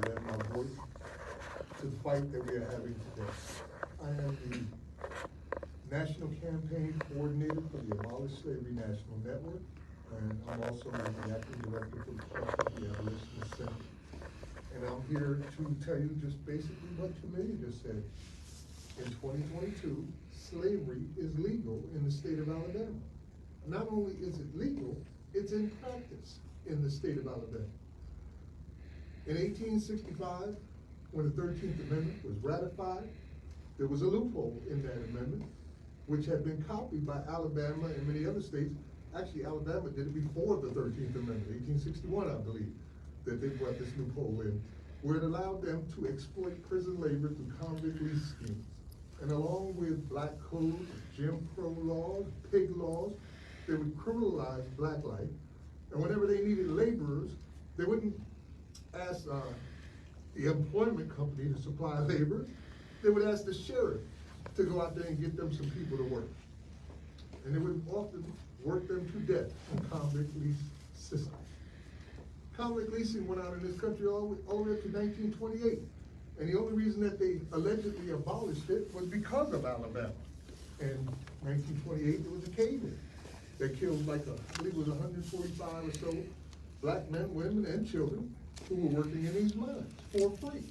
to lend my voice to the fight that we are having today. I am the National Campaign Coordinator for the Abolish Slavery National Network, and I'm also the Acting Director for the Trust of the Abolitionist Center. And I'm here to tell you just basically what Jamelia just said. In 2022, slavery is legal in the state of Alabama. Not only is it legal, it's in practice in the state of Alabama. In 1865, when the 13th Amendment was ratified, there was a loophole in that amendment, which had been copied by Alabama and many other states. Actually, Alabama did it before the 13th Amendment, 1861, I believe, that they brought this loophole in, where it allowed them to exploit prison labor through convict lease schemes. And along with black codes, Jim Crow laws, pig laws, they would criminalize black life. And whenever they needed laborers, they wouldn't ask the employment company to supply labor. They would ask the sheriff to go out there and get them some people to work. And they would often work them to death in convict lease systems. Convict leasing went on in this country all the way up to 1928. And the only reason that they allegedly abolished it was because of Alabama. In 1928, there was a cave-in that killed I believe it was 145 or so black men, women, and children who were working in these mines for free.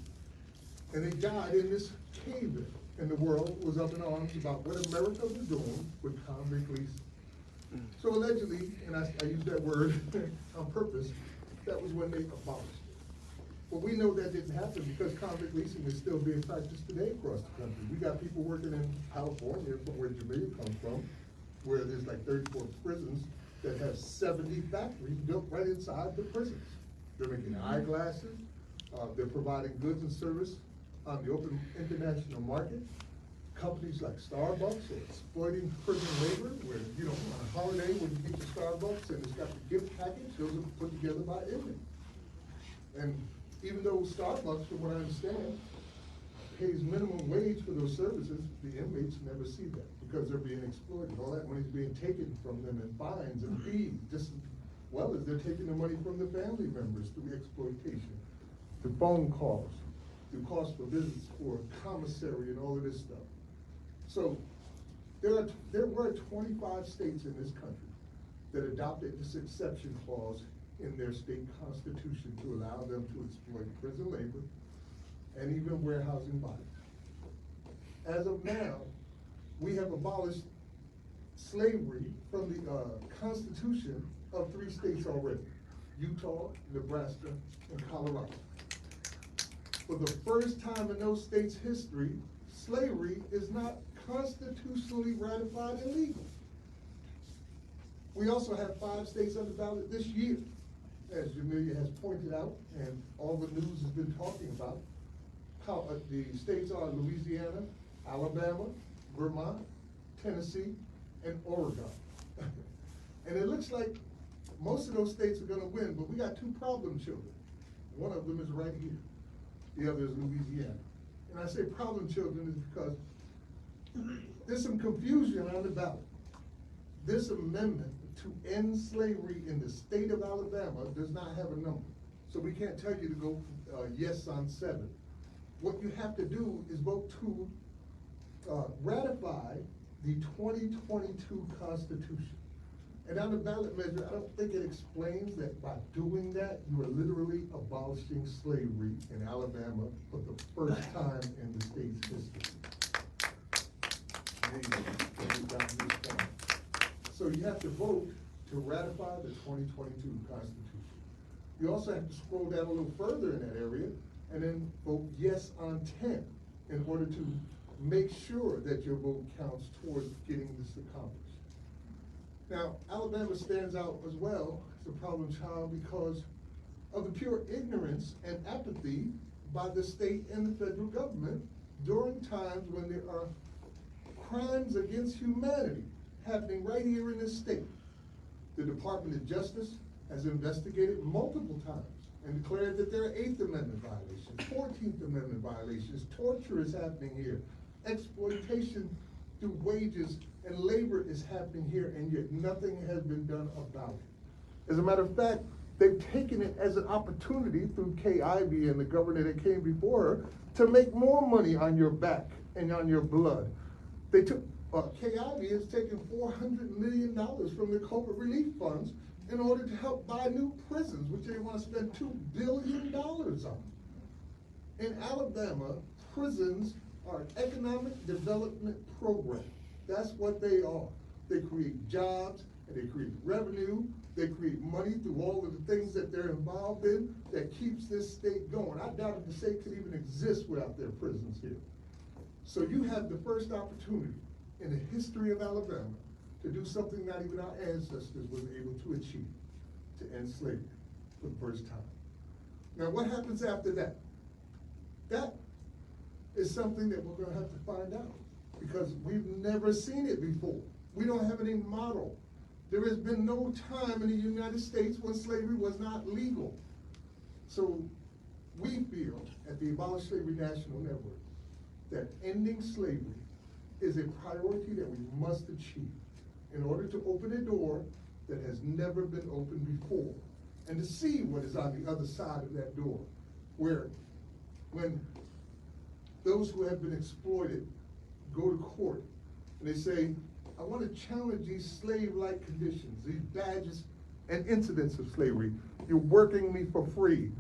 And they died in this cave-in. And the world was up in arms about what America was doing with convict leasing. So allegedly, and I use that word on purpose, that was when they abolished it. But we know that didn't happen because convict leasing is still being practiced today across the country. We got people working in California, from where Jamelia comes from, where there's like 34 prisons that have 70 factories built right inside the prisons. They're making eyeglasses, they're providing goods and service on the open international market. Companies like Starbucks are exploiting prison labor, where, on a holiday when you get to Starbucks and it's got the gift package, those are put together by inmates. And even though Starbucks, from what I understand, pays minimum wage for those services, the inmates never see that because they're being exploited. All that money's being taken from them in fines and fees, just as well as they're taking the money from the family members through exploitation, through phone calls, through cost for visits for commissary and all of this stuff. So there were 25 states in this country that adopted this exception clause in their state constitution to allow them to exploit prison labor and even warehousing bodies. As of now, we have abolished slavery from the constitution of 3 states already: Utah, Nebraska, and Colorado. For the first time in those states' history, slavery is not constitutionally ratified and legal. We also have 5 states on the ballot this year, as Jamelia has pointed out, and all the news has been talking about. The states are Louisiana, Alabama, Vermont, Tennessee, and Oregon. And it looks like most of those states are gonna win, but we got 2 problem children. One of them is right here. The other is Louisiana. And I say problem children is because there's some confusion on the ballot. This amendment to end slavery in the state of Alabama does not have a number. So we can't tell you to go yes on 7. What you have to do is vote to ratify the 2022 Constitution. And on the ballot measure, I don't think it explains that by doing that, you are literally abolishing slavery in Alabama for the first time in the state's history. So you have to vote to ratify the 2022 Constitution. You also have to scroll down a little further in that area and then vote yes on 10 in order to make sure that your vote counts towards getting this accomplished. Now, Alabama stands out as well as a problem child because of the pure ignorance and apathy by the state and the federal government during times when there are crimes against humanity happening right here in this state. The Department of Justice has investigated multiple times and declared that there are 8th Amendment violations, 14th Amendment violations, torture is happening here, exploitation through wages and labor is happening here, and yet nothing has been done about it. As a matter of fact, they've taken it as an opportunity through Kay Ivey and the governor that came before her to make more money on your back and on your blood. They took, Kay Ivey has taken $400 million from the COVID relief funds in order to help buy new prisons, which they want to spend $2 billion on. In Alabama, prisons are an economic development program. That's what they are. They create jobs, and they create revenue, they create money through all of the things that they're involved in that keeps this state going. I doubt if the state could even exist without their prisons here. So you have the first opportunity in the history of Alabama to do something not even our ancestors were able to achieve, to end slavery for the first time. Now what happens after that? That is something that we're gonna have to find out, because we've never seen it before. We don't have any model. There has been no time in the United States when slavery was not legal. So we feel at the Abolish Slavery National Network that ending slavery is a priority that we must achieve in order to open a door that has never been opened before, and to see what is on the other side of that door, where when those who have been exploited go to court and they say, I want to challenge these slave-like conditions, these badges and incidents of slavery. You're working me for free.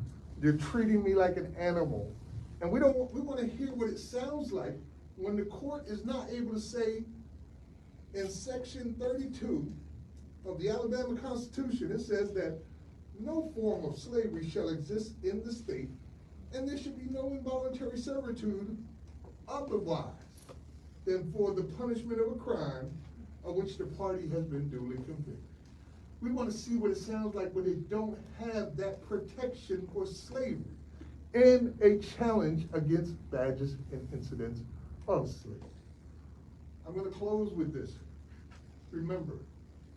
You're treating me like an animal. And we want to hear what it sounds like when the court is not able to say in section 32 of the Alabama Constitution, it says that no form of slavery shall exist in the state, and there should be no involuntary servitude otherwise than for the punishment of a crime of which the party has been duly convicted. We want to see what it sounds like when they don't have that protection for slavery and a challenge against badges and incidents of slavery. I'm going to close with this. Remember,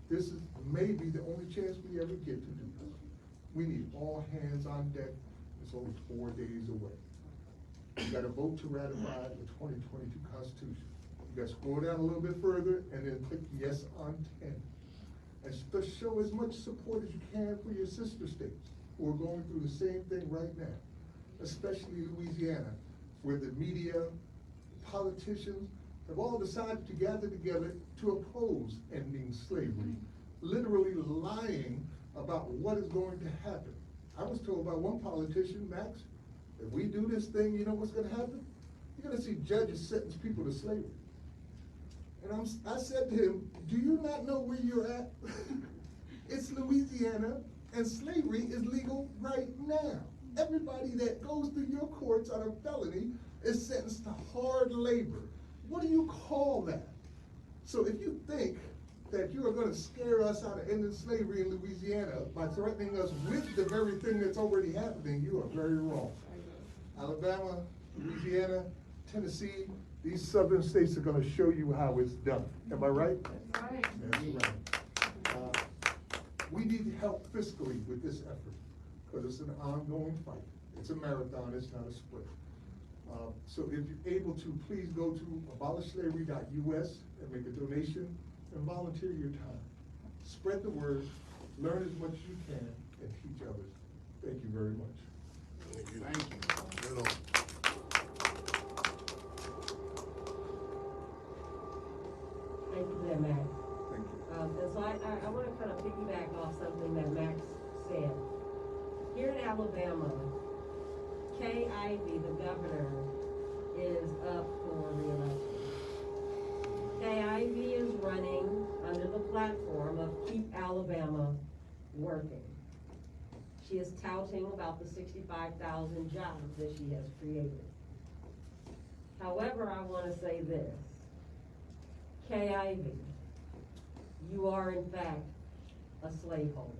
this is maybe the only chance we ever get to do this. We need all hands on deck. It's only 4 days away. You got to vote to ratify the 2022 Constitution. You got to scroll down a little bit further and then click yes on 10. And just show as much support as you can for your sister states who are going through the same thing right now, especially Louisiana, where the media, politicians have all decided to gather together to oppose ending slavery, literally lying about what is going to happen. I was told by one politician, Max, if we do this thing, you know what's going to happen? You're going to see judges sentence people to slavery. And I said to him, do you not know where you're at? It's Louisiana, and slavery is legal right now. Everybody that goes through your courts on a felony is sentenced to hard labor. What do you call that? So if you think that you are going to scare us out of ending slavery in Louisiana by threatening us with the very thing that's already happening, you are very wrong. Alabama, Louisiana, Tennessee, these southern states are going to show you how it's done. Am I right? That's right. That's right. We need help fiscally with this effort because it's an ongoing fight. It's a marathon, it's not a sprint. So if you're able to, please go to abolishslavery.us and make a donation and volunteer your time. Spread the word, learn as much as you can, and teach others. Thank you very much. Thank you. Thank you. Good on. Thank you for that, Max. Thank you. And so I want to kind of piggyback off something that Max said. Here in Alabama, Kay Ivey, the governor, is up for re-election. Kay Ivey is running under the platform of Keep Alabama Working. She is touting about the 65,000 jobs that she has created. However, I want to say this. Kay Ivey, you are in fact a slaveholder.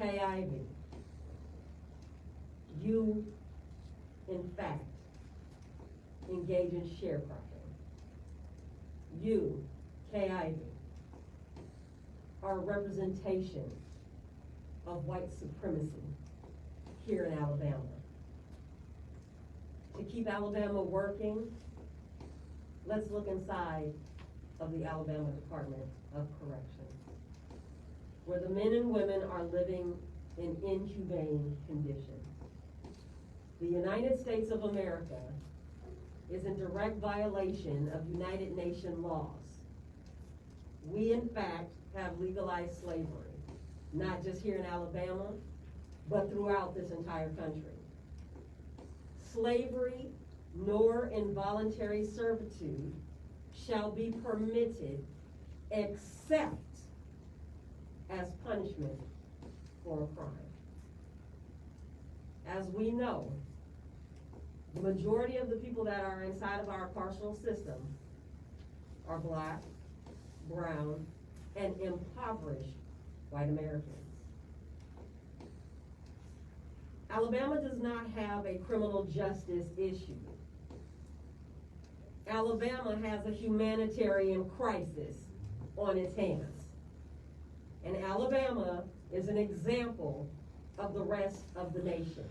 Kay Ivey, you in fact engage in sharecropping. You, Kay Ivey, are a representation of white supremacy here in Alabama. To keep Alabama working, let's look inside of the Alabama Department of Corrections. where the men and women are living in inhumane conditions. The United States of America is in direct violation of United Nations laws. We, in fact, have legalized slavery, not just here in Alabama, but throughout this entire country. Slavery nor involuntary servitude shall be permitted except as punishment for a crime. As we know, the majority of the people that are inside of our carceral system are black, brown, and impoverished white Americans. Alabama does not have a criminal justice issue. Alabama has a humanitarian crisis on its hands. And Alabama is an example of the rest of the nation.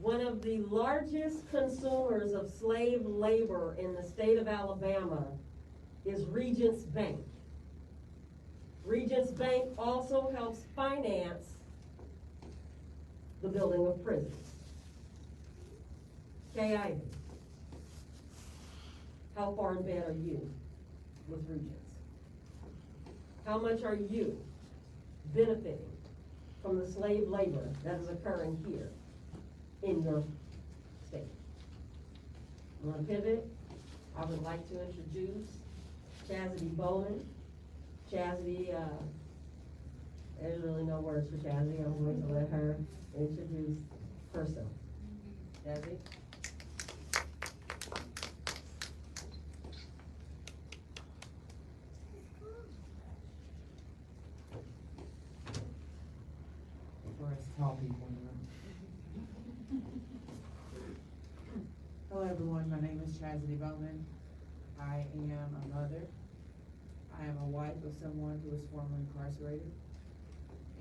One of the largest consumers of slave labor in the state of Alabama is Regents Bank. Regents Bank also helps finance the building of prisons. Kay Ivey, how far in bed are you with Regents? How much are you benefiting from the slave labor that is occurring here in your state? I'm going to pivot. I would like to introduce Chastity Bowman. Chastity, there's really no words for Chastity. I'm going to let her introduce herself. Chastity? Tall people in the room. Hello everyone, my name is Chastity Bowman. I am a mother. I am a wife of someone who was formerly incarcerated.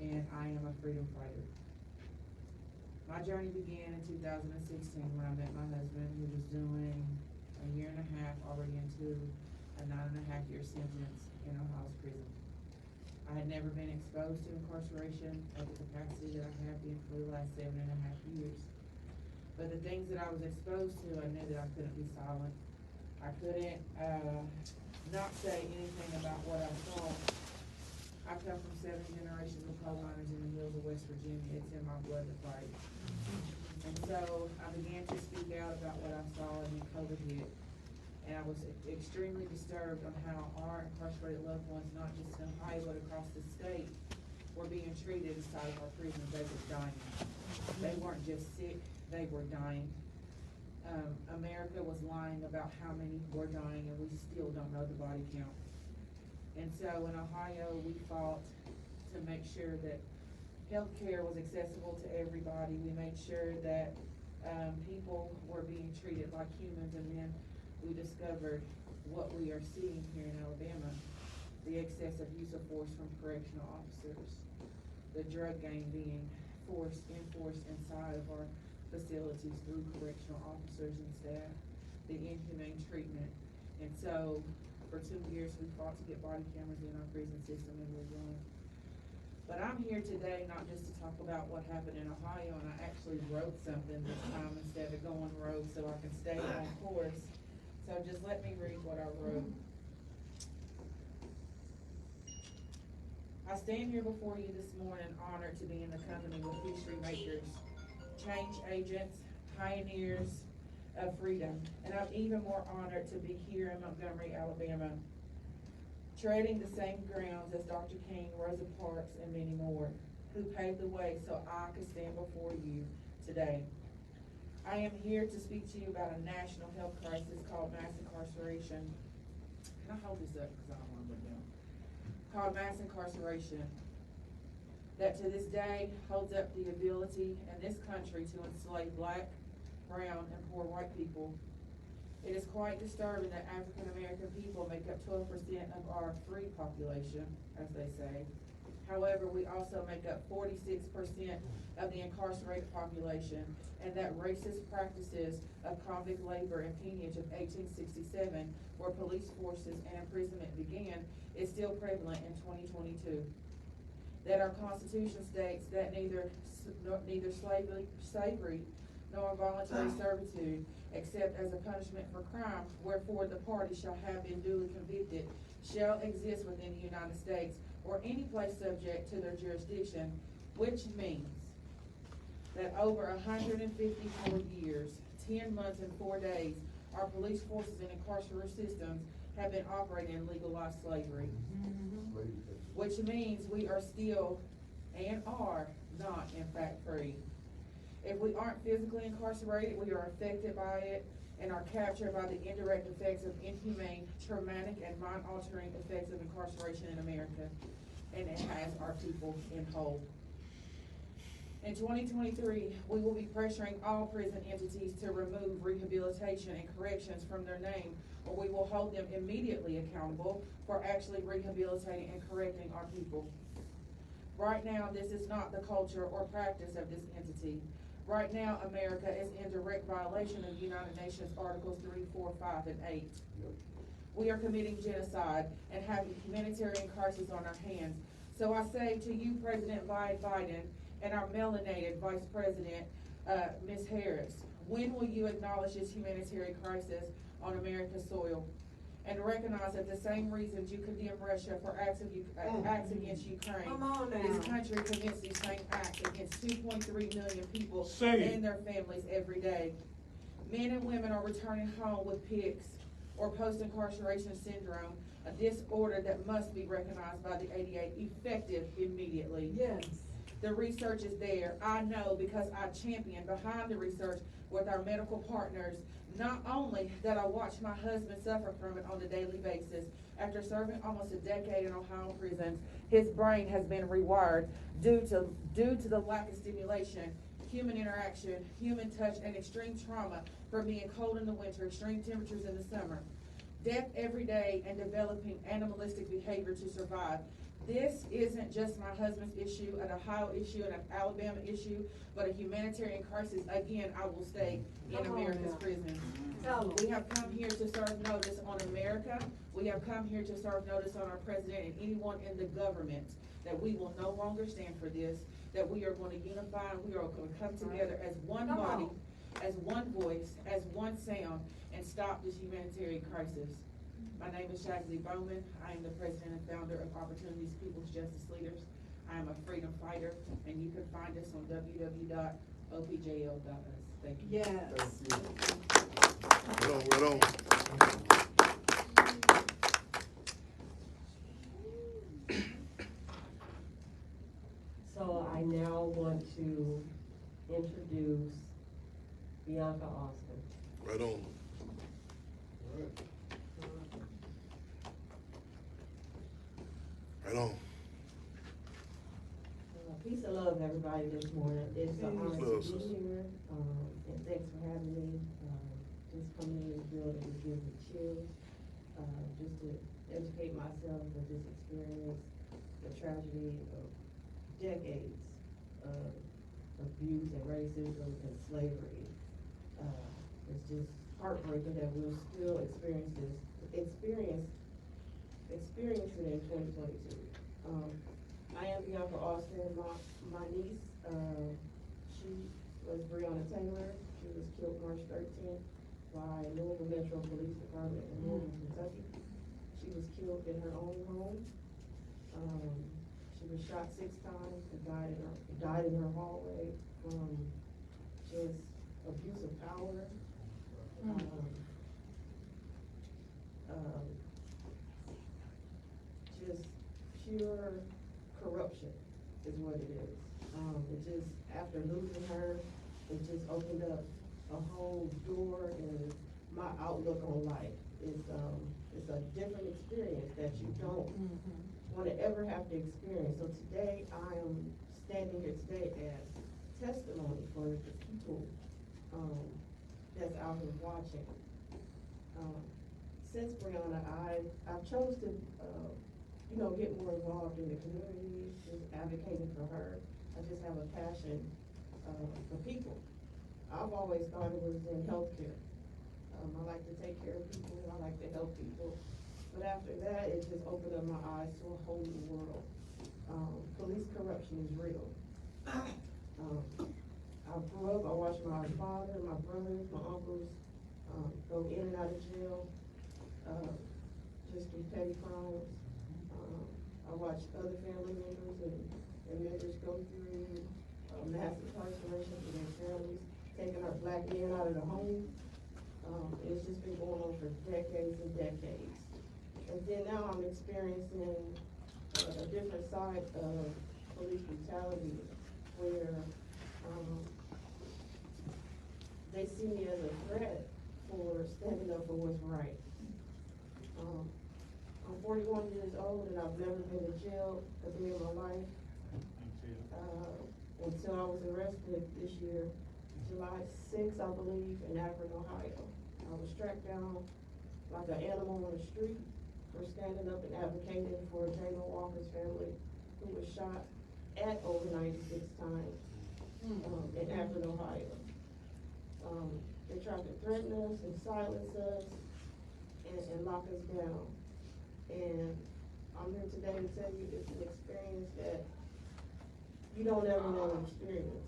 And I am a freedom fighter. My journey began in 2016 when I met my husband, who was doing a year and a half already into a 9.5-year sentence in Ohio's prison. I had never been exposed to incarceration at the capacity that I have been for the last 7.5 years. But the things that I was exposed to, I knew that I couldn't be silent. I couldn't not say anything about what I saw. I come from 7 generations of coal miners in the hills of West Virginia. It's in my blood to fight. And so I began to speak out about what I saw, and then COVID hit. And I was extremely disturbed on how our incarcerated loved ones, not just in Ohio, but across the state, were being treated inside of our prisons. They were dying. They weren't just sick, they were dying. America was lying about how many were dying, and we still don't know the body count. And so in Ohio, we fought to make sure that health care was accessible to everybody. We made sure that people were being treated like humans, and then we discovered what we are seeing here in Alabama, the excessive use of force from correctional officers, the drug game being enforced inside of our facilities through correctional officers and staff, the inhumane treatment. And so for 2 years we fought to get body cameras in our prison system, and we're doing. But I'm here today not just to talk about what happened in Ohio, and I actually wrote something this time instead of going rogue so I can stay on course. So just let me read what I wrote. I stand here before you this morning honored to be in the company with history makers, change agents, pioneers of freedom. And I'm even more honored to be here in Montgomery, Alabama, treading the same grounds as Dr. King, Rosa Parks, and many more, who paved the way so I could stand before you today. I am here to speak to you about a national health crisis called mass incarceration. Can I hold this up because I don't want to put it down? Called mass incarceration, that to this day holds up the ability in this country to enslave black, brown, and poor white people. It is quite disturbing that African American people make up 12% of our free population, as they say, However, we also make up 46% of the incarcerated population, and that racist practices of convict labor and peonage of 1867, where police forces and imprisonment began, is still prevalent in 2022. That our Constitution states that neither slavery nor involuntary servitude, except as a punishment for crime, wherefore the party shall have been duly convicted, shall exist within the United States or any place subject to their jurisdiction, which means that over 154 years, 10 months and 4 days, our police forces and incarceration systems have been operating in legalized slavery. Which means we are still and are not in fact free. If we aren't physically incarcerated, we are affected by it and are captured by the indirect effects of inhumane, traumatic, and mind-altering effects of incarceration in America. And it has our people in hold. In 2023, we will be pressuring all prison entities to remove rehabilitation and corrections from their name, or we will hold them immediately accountable for actually rehabilitating and correcting our people. Right now, this is not the culture or practice of this entity. Right now, America is in direct violation of United Nations Articles 3, 4, 5, and 8. We are committing genocide and have a humanitarian crisis on our hands. So I say to you, President Biden, and our melanated Vice President, Ms. Harris, when will you acknowledge this humanitarian crisis on America's soil and recognize that the same reasons you condemn Russia for acts against Ukraine, this country commits these same acts against 2.3 million people and their families every day. Men and women are returning home with PICS, or post-incarceration syndrome, a disorder that must be recognized by the ADA effective immediately. Yes. The research is there. I know because I champion behind the research with our medical partners. Not only that I watch my husband suffer from it on a daily basis, after serving almost a decade in Ohio prisons, his brain has been rewired due to the lack of stimulation, human interaction, human touch, and extreme trauma from being cold in the winter, extreme temperatures in the summer, death every day, and developing animalistic behavior to survive. This isn't just my husband's issue, an Ohio issue, and an Alabama issue, but a humanitarian crisis, again, I will state, in America's prisons. We have come here to serve notice on America. We have come here to serve notice on our president and anyone in the government that we will no longer stand for this, that we are going to unify and we are going to come together as one body, as one voice, as one sound, and stop this humanitarian crisis. My name is Shagzy Bowman. I am the president and founder of Opportunities People's Justice Leaders. I am a freedom fighter, and you can find us on www.opjl.us. Thank you. Yes. Right on. So I now want to introduce Bianca Austin. Right on. Right on. Peace and love, everybody, this morning. It's an honor Love, to be sis. here, and thanks for having me. Just coming in the building to give me chills, just to educate myself and just experience the tragedy of decades of abuse and racism and slavery. It's just heartbreaking that we're still experiencing it in 2022. I am Bianca Austin. My niece, she was Breonna Taylor. She was killed March 13th by Louisville Metro Police Department in Louisville, Kentucky. She was killed in her own home. She was shot 6 times and died in her hallway from just abuse of power. Just pure corruption is what it is. It just, after losing her, it just opened up a whole door in my outlook on life. It's a different experience that you don't want to ever have to experience. So today, I am standing here today as testimony for the people that's out here watching. Since Breonna, I've chose to get more involved in the community, just advocating for her. I just have a passion, for people. I've always thought it was in healthcare. I like to take care of people, I like to help people. But after that, it just opened up my eyes to a whole new world. Police corruption is real. I grew up, I watched my father, my brothers, my uncles, go in and out of jail, just through petty crimes. I watched other family members and members go through, mass incarceration for their families, taking our black men out of the home. It's just been going on for decades and decades. And then now I'm experiencing a different side of police brutality where they see me as a threat for standing up for what's right. I'm 41 years old and I've never been in jail a day of my life until I was arrested this year, July 6th, I believe, in Akron, Ohio. I was tracked down like an animal on the street for standing up and advocating for Jayma Walker's family, who was shot at over 96 times in Akron, Ohio. They tried to threaten us and silence us and lock us down. And I'm here today to tell you it's an experience that you don't ever want to experience.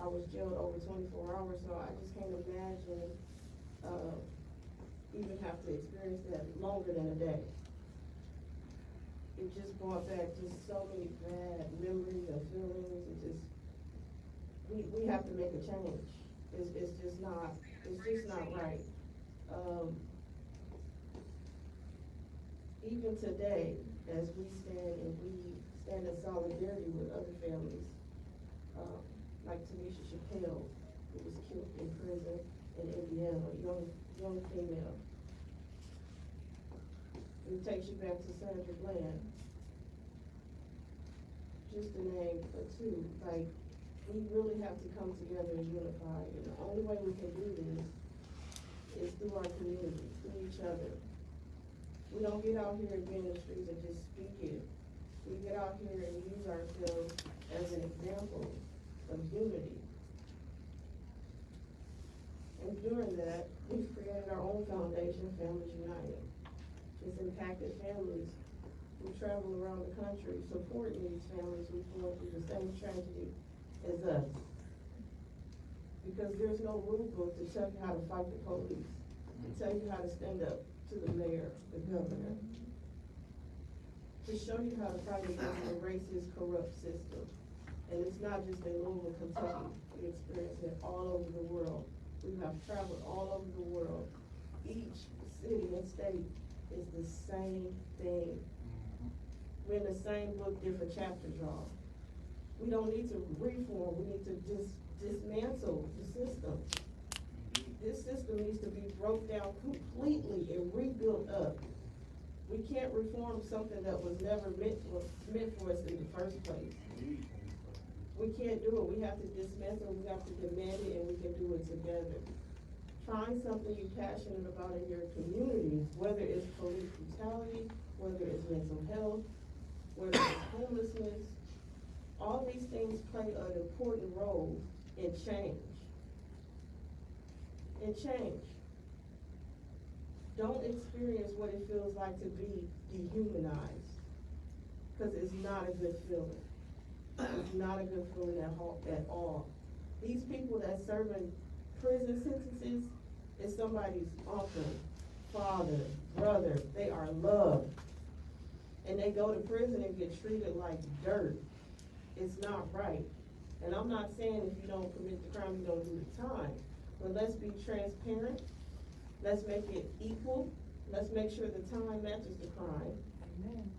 I was jailed over 24 hours, so I just can't imagine even have to experience that longer than a day. It just brought back just so many bad memories and feelings. It just, we have to make a change. It's just not right. Even today, as we stand in solidarity with other families, like Tanisha Chappelle, who was killed in prison in Indiana, a young female. It takes you back to Sandra Bland. Just to name two, like, we really have to come together and unify, and the only way we can do this is through our community, through each other. We don't get out here and be in the streets and just speak it. We get out here and use ourselves as an example of unity. And during that, we've created our own foundation, Families United. It's impacted families who travel around the country supporting these families who've gone through the same tragedy as us. Because there's no rule book to tell you how to fight the police, to tell you how to stand up to the mayor, the governor, to show you how to fight against the racist, corrupt system. And it's not just in Louisville, Kentucky. We experience it all over the world. We have traveled all over the world. Each city and state is the same thing. We're in the same book, different chapters, y'all. We don't need to reform, we need to dismantle the system. This system needs to be broke down completely and rebuilt up. We can't reform something that was never meant for us in the first place. We can't do it. We have to dismantle, we have to demand it, and we can do it together. Find something you're passionate about in your community, whether it's police brutality, whether it's mental health, whether it's homelessness. All these things play an important role in change. Don't experience what it feels like to be dehumanized, because it's not a good feeling. It's not a good feeling at all. These people that serve in prison sentences is somebody's uncle, father, brother. They are loved. And they go to prison and get treated like dirt. It's not right. And I'm not saying if you don't commit the crime, you don't do the time. But let's be transparent. Let's make it equal. Let's make sure the time matches the crime. Amen.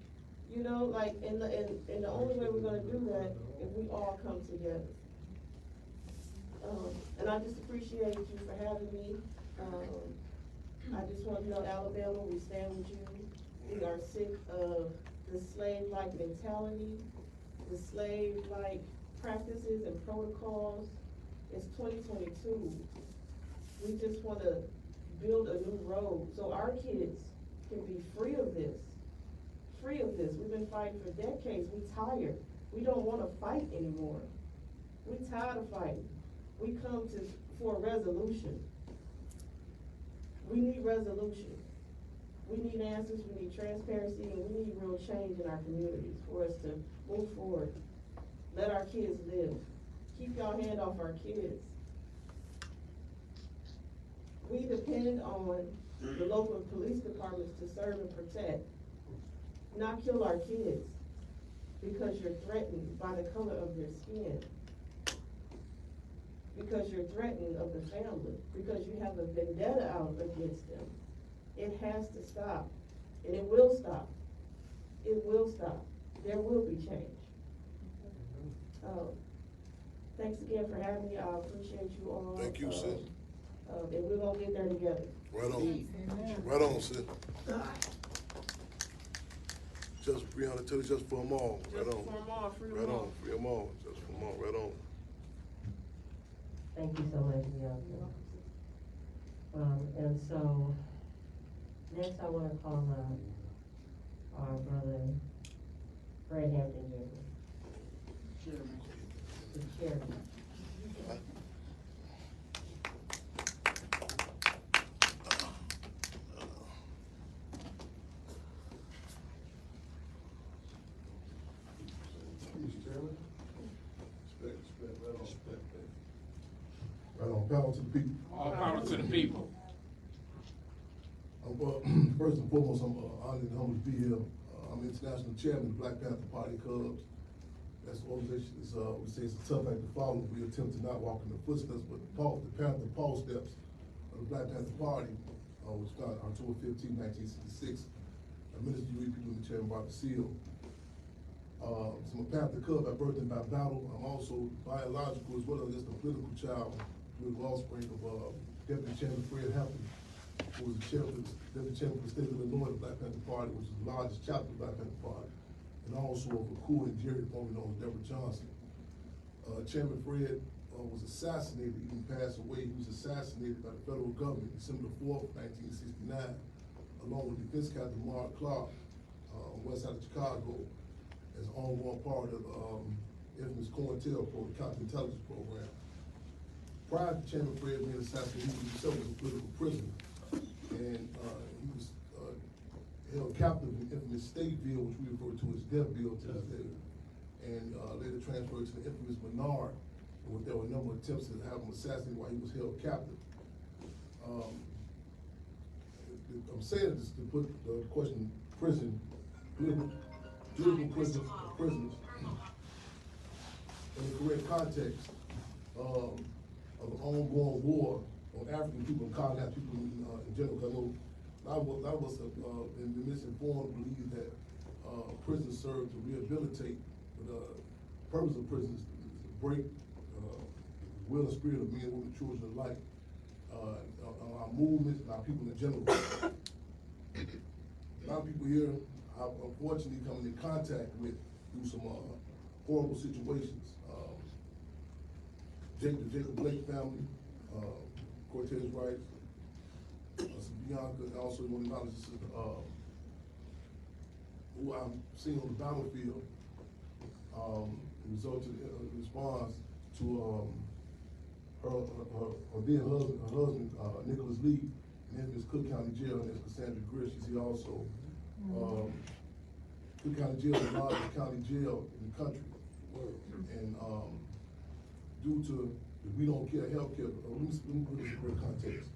You know, like, and the only way we're gonna do that if we all come together. And I just appreciate you for having me. I just want to know, Alabama, we stand with you. We are sick of the slave-like mentality, the slave-like practices and protocols. It's 2022. We just want to build a new road so our kids can be free of this. free of this. We've been fighting for decades. We tired. We don't wanna fight anymore. We tired of fighting. We come for a resolution. We need resolution. We need answers, we need transparency, and we need real change in our communities for us to move forward. Let our kids live. Keep y'all hand off our kids. We depend on the local police departments to serve and protect, not kill our kids because you're threatened by the color of your skin. Because you're threatened of the family, because you have a vendetta out against them. It has to stop, and it will stop. It will stop. There will be change. Thanks again for having me. I appreciate you all. Thank you, sis. And we're gonna get there together. Right on. Right on, sis. Just Brianna tell you just for them all. Right on. Just for them all, free them Right all. on. Free them all. Just for them all. Right on. Thank you so much, Bianca. And so, next I wanna call on our brother, Fred Hampton Jr. The chairman. Mr. Chairman. Respect. Right on, power to the people. All power to the people. Well, first and foremost, I'm honored and humbled to be here. I'm international chairman of the Black Panther Party Cubs. That's the organization, we say it's a tough act to follow. We attempt to not walk in the footsteps, but the Panther Paul steps of the Black Panther Party, was founded October 15, 1966. Minister UEP with the chairman, Barbara Seal. So I'm a Panther Cub by birth and by battle. I'm also biological as well as just a political child, political offspring of Deputy Chairman Fred Hampton, who was the deputy chairman for the state of Illinois, the Black Panther Party, which is the largest chapter of the Black Panther Party, and also of Cool and Jerry, formerly known as Deborah Johnson. Chairman Fred was assassinated, he didn't pass away. He was assassinated by the federal government December 4th, 1969, along with Defense Captain Mark Clark, on the west side of Chicago, as an ongoing part of infamous COINTELPRO, the counterintelligence program. Prior to Chairman Fred being assassinated, he himself was a political prisoner. And he was held captive in the infamous State Bill, which we refer to as Death Bill to this day, and later transferred to the infamous Menard, where there were a number of attempts to have him assassinated while he was held captive. I'm saying this to put the question, political prisoners in the correct context of an ongoing war on African people and colonized people in general. Because I know a lot of us have been misinformed, believe that prisons serve to rehabilitate, but the purpose of prisons is to break the will and spirit of men, women, children alike, our movements and our people in general. A lot of people here I've unfortunately come in contact with through some horrible situations. The Jacob Blake family, Cortez Rice, Bianca, and also one of the knowledge who I'm seeing on the battlefield, resulted in a response to her then husband, Nicholas Lee, in Memphis Cook County Jail, and that's Cassandra Grish. She's here also. Cook County Jail is the largest county jail in the country. And due to the We Don't Care healthcare, let me put this in great context.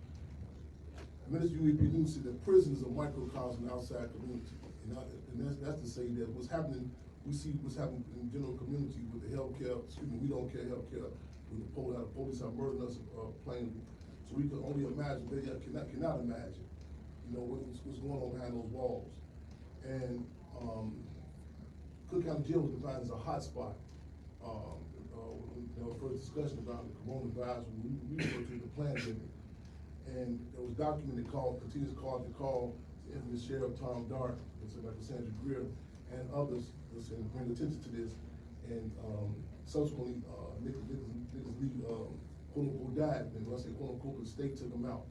Minister UEP News said that prisons are microcosm outside community. And that's to say that what's happening, we see what's happening in the general community with the healthcare, We Don't Care healthcare, with the police are murdering us plainly. So we can only imagine, they cannot imagine, what's going on behind those walls. And Cook County Jail was defined as a hot spot. First discussion about the coronavirus, we refer to the pandemic. And there was documented continuous calls to call the infamous Sheriff Tom Dart, like Cassandra Greer, and others that bring attention to this. And subsequently, Nicholas Lee, quote unquote, died. And when I say quote unquote, the state took him out.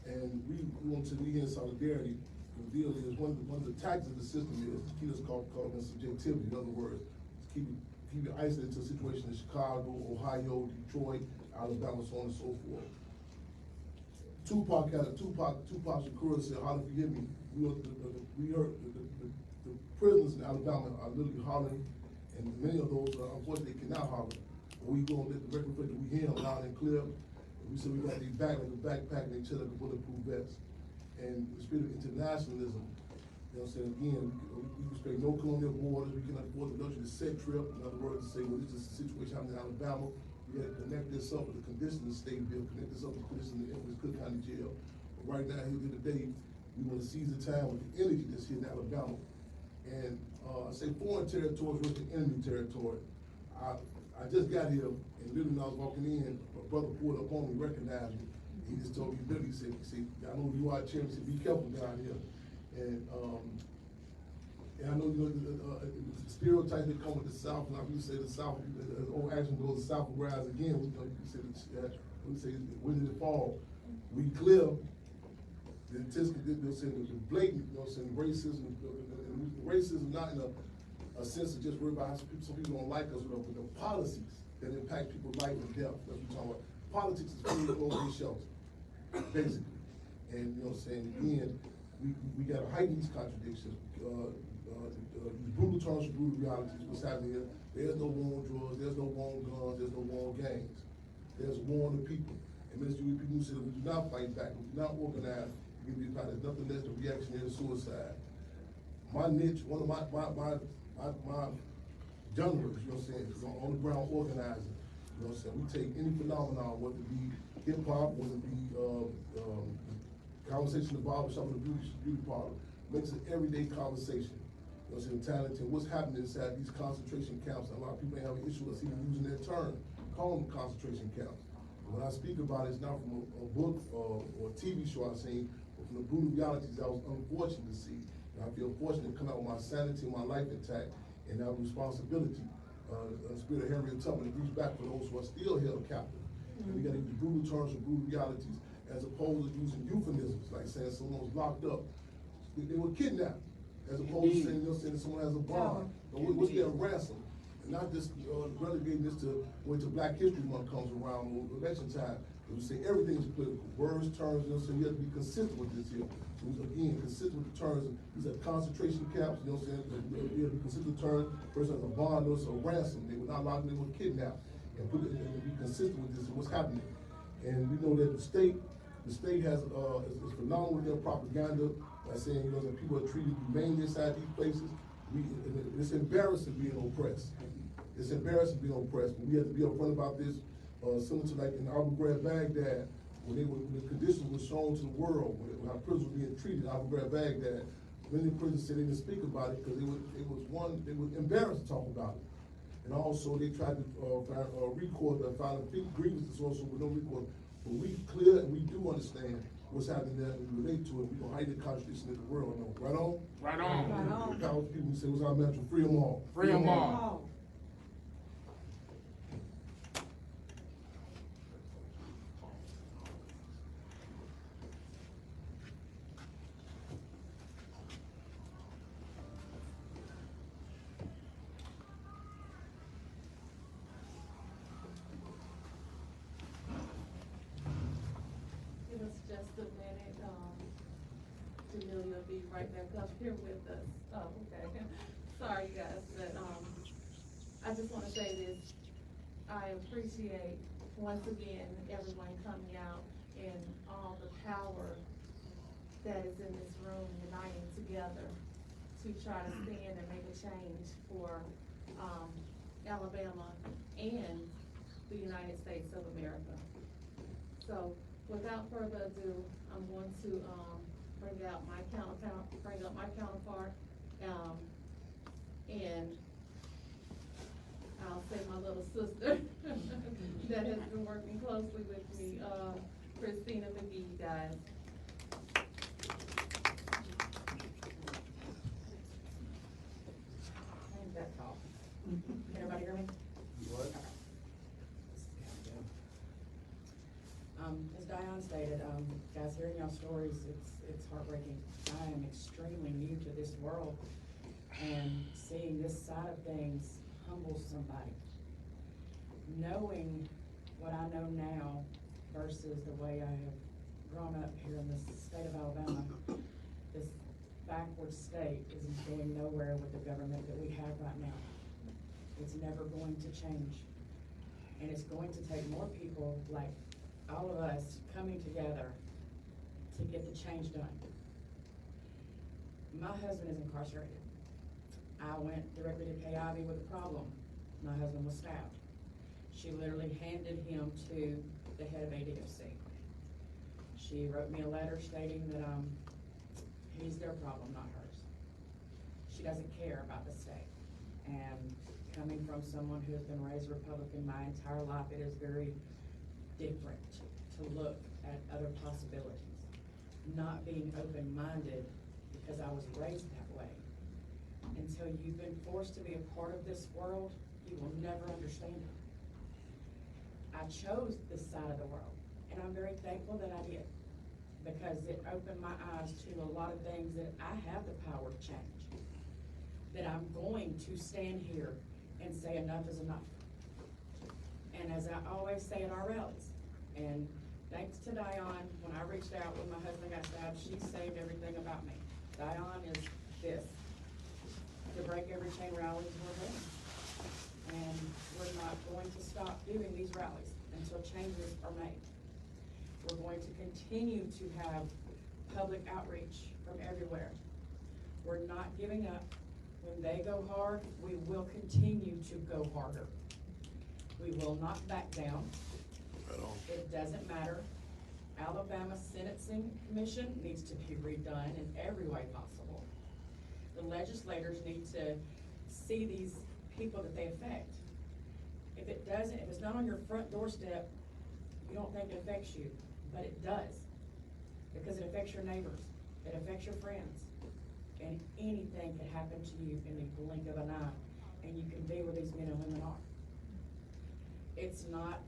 And we want to be in solidarity the deal is, one of the tactics of the system is to keep us caught in subjectivity. In other words, keep it isolated to a situation in Chicago, Ohio, Detroit, Alabama, so on and so forth. Tupac Shakur said, "Holly, forgive me." We heard the prisoners in Alabama are literally hollering, and many of those, unfortunately, cannot holler. We gonna let the record reflect that we hear them loud and clear. We said we got these back like a backpack and each other with bulletproof vests. And the spirit of internationalism, you know what I'm saying, again, we respect no colonial borders, we cannot afford the luxury to set trip. In other words, to say, well, this is a situation happening in Alabama, we gotta connect this up with the condition of the state bill, connect this up with the condition of the infamous Cook County Jail. But right now, here today, we wanna seize the time with the energy that's here in Alabama. And, I say foreign territories versus enemy territory. I just got here, and literally when I was walking in, my brother pulled up on me, recognized me. He just told me, literally, he said, "I know you are chairman," he said, "Be careful down here." And I know, you know, the stereotypes that come with the South, and I would say the South, old action goes, the South will rise again. We say, when did it fall? We clear the blatant, you know, saying racism, racism not in a sense of just worry about how some people don't like us, but the policies that impact people's life and death. That's what we're talking about. Politics is food over and shelter, basically. And you know what I'm saying, again, we gotta heighten these contradictions. These brutal terms for brutal realities, what's happening here. There's no war on drugs, there's no war on guns, there's no war on gangs. There's war on the people. And Minister, we people who said we do not fight back, we do not organize, we be fight, there's nothing less than reactionary suicide. My niche, one of my genres, you know what I'm saying, is on the ground organizing. You know what I'm saying? We take any phenomenon, whether it be hip hop, whether it be conversation in the barbershop or the beauty parlor, makes it everyday conversation. You know what I'm saying? Talented, what's happening inside these concentration camps? A lot of people may have an issue with us even using that term, calling them concentration camps. When I speak about it, it's not from a book or a TV show I've seen, but from the brutal realities I was unfortunate to see. And I feel fortunate to come out with my sanity and my life intact and have responsibility. The spirit of Harriet Tubman to reach back for those who are still held captive. And we gotta use the brutal terms for brutal realities as opposed to using euphemisms, like saying someone was locked up. They were kidnapped, as opposed to saying, you know, saying someone has a bond. Or what's their ransom? And not just relegating this to when Black History Month comes around or election time. We say everything is political. Words, terms, you know, so you have to be consistent with this here. Again, consistent with the terms. These are concentration camps, you know what I'm saying? You have to be consistent with terms. Person has a bond or a ransom. They were not locked, they were kidnapped. And be consistent with this and what's happening. And we know that the state has is phenomenal with their propaganda by saying, you know, that people are treated humanely inside these places. It's embarrassing being oppressed. It's embarrassing being oppressed. But we have to be upfront about this. Similar to like in Abu Ghraib, Baghdad, when the conditions were shown to the world, when how prisoners were being treated in Abu Ghraib, Baghdad, many prisoners said they didn't speak about it because they were embarrassed to talk about it. And also they tried to record the filing grievances also with no record. But we clear and we do understand what's happening there and we relate to it. We gonna heighten the contradiction in the world. No. Right on? Right on. Right on. Powerful people say, what's our mantra? Free them all. Free 'em all. Give us just a minute, Jamelia will be right back up here with us. Oh, okay. Sorry, guys, but, I just wanna say this. I appreciate, once again, everyone coming out and all the power that is in this room uniting together to try to stand and make a change for, Alabama and the United States of America. So, without further ado, I'm going to, bring up my counterpart, and I'll say my little sister that has been working closely with me, Christina McGee, guys. And that's all. Can everybody hear me? What? As Diane stated, guys, hearing y'all stories, it's heartbreaking. I am extremely new to this world, and seeing this side of things humbles somebody. Knowing what I know now versus the way I have grown up here in the state of Alabama, this backward state is going nowhere with the government that we have right now. It's never going to change. And it's going to take more people like all of us coming together to get the change done. My husband is incarcerated. I went directly to KIV with a problem. My husband was stabbed. She literally handed him to the head of ADFC. She wrote me a letter stating that he's their problem, not hers. She doesn't care about the state. And coming from someone who has been raised Republican my entire life, it is very different to look at other possibilities. Not being open-minded because I was raised that way. Until you've been forced to be a part of this world, you will never understand it. I chose this side of the world, and I'm very thankful that I did, because it opened my eyes to a lot of things that I have the power to change. That I'm going to stand here and say enough is enough. And as I always say at our rallies, and thanks to Diane, when I reached out when my husband got stabbed, she saved everything about me. Diane is this. To break every chain rallies we're doing. And we're not going to stop doing these rallies until changes are made. We're going to continue to have public outreach from everywhere. We're not giving up. When they go hard, we will continue to go harder. We will not back down. Right on. It doesn't matter. Alabama Sentencing Commission needs to be redone in every way possible. The legislators need to see these people that they affect. If it doesn't, if it's not on your front doorstep, you don't think it affects you, but it does. Because it affects your neighbors, it affects your friends, and anything can happen to you in the blink of an eye, and you can be where these men and women are. It's not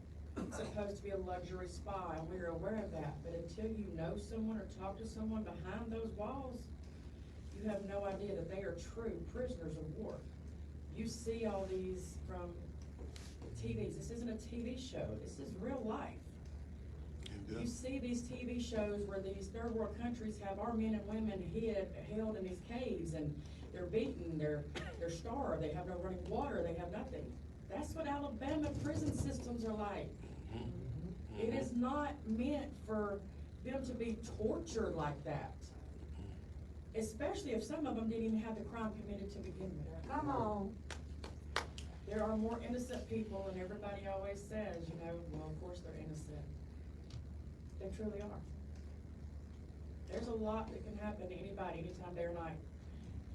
supposed to be a luxury spa, and we're aware of that, but until you know someone or talk to someone behind those walls, you have no idea that they are true prisoners of war. You see all these from TVs. This isn't a TV show. This is real life. You see these TV shows where these third world countries have our men and women held in these caves, and they're beaten, they're starved, they have no running water, they have nothing. That's what Alabama prison systems are like. It is not meant for them to be tortured like that. Especially if some of them didn't even have the crime committed to begin with. Come on. There are more innocent people, and everybody always says, you know, well, of course they're innocent. They truly are. There's a lot that can happen to anybody, anytime, day or night.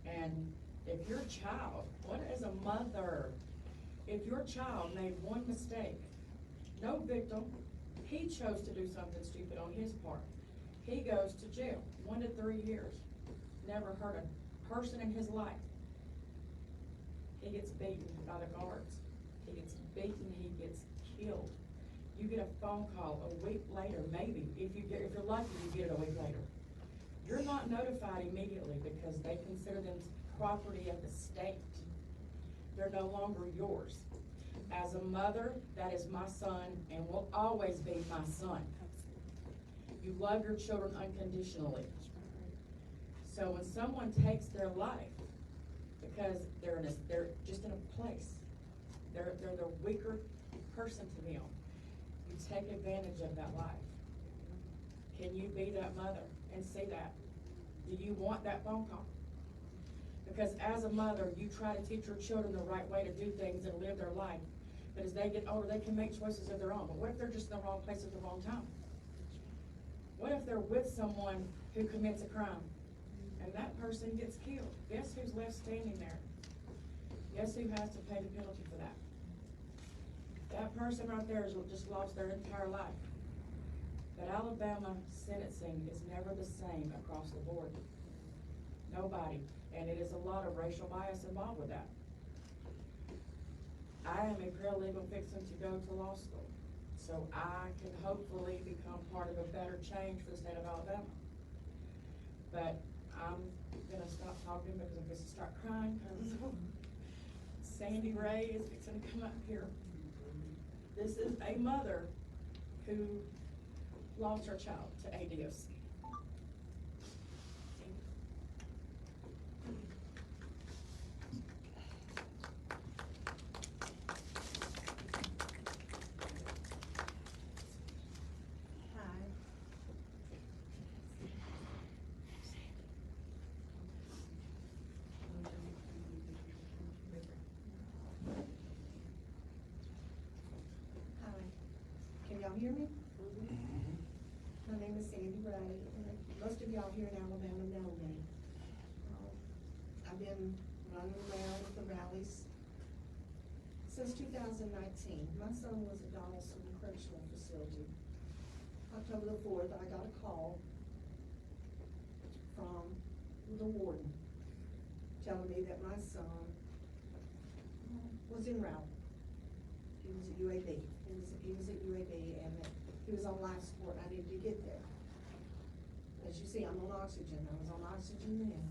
And if your child, what is a mother? If your child made one mistake, no victim, he chose to do something stupid on his part, he goes to jail, 1 to 3 years. Never hurt a person in his life. He gets beaten by the guards. He gets beaten, he gets killed. You get a phone call a week later, maybe. If you're lucky, you get it a week later. You're not notified immediately because they consider them property of the state. They're no longer yours. As a mother, that is my son and will always be my son. You love your children unconditionally. So when someone takes their life because they're just in a place, they're the weaker person to them, you take advantage of that life. Can you be that mother and see that? Do you want that phone call? Because as a mother, you try to teach your children the right way to do things and live their life. But as they get older, they can make choices of their own. But what if they're just in the wrong place at the wrong time? What if they're with someone who commits a crime and that person gets killed? Guess who's left standing there? Guess who has to pay the penalty for that? That person right there has just lost their entire life. But Alabama sentencing is never the same across the board. Nobody. And it is a lot of racial bias involved with that. I am a paralegal fixing to go to law school. so I can hopefully become part of a better change for the state of Alabama. But I'm gonna stop talking because I'm gonna start crying, because Sandy Ray is fixing to come up here. This is a mother who lost her child to ADOC. Hi, can y'all hear me? My name is Sandy Ray, and most of y'all here in Alabama know me. I've been running around with the rallies since 2019. My son was at Donaldson Correctional Facility. October the 4th, I got a call from the warden telling me that my son was en route. He was at UAB. He was at UAB, and that he was on life support. I needed to get there. As you see, I'm on oxygen. I was on oxygen then.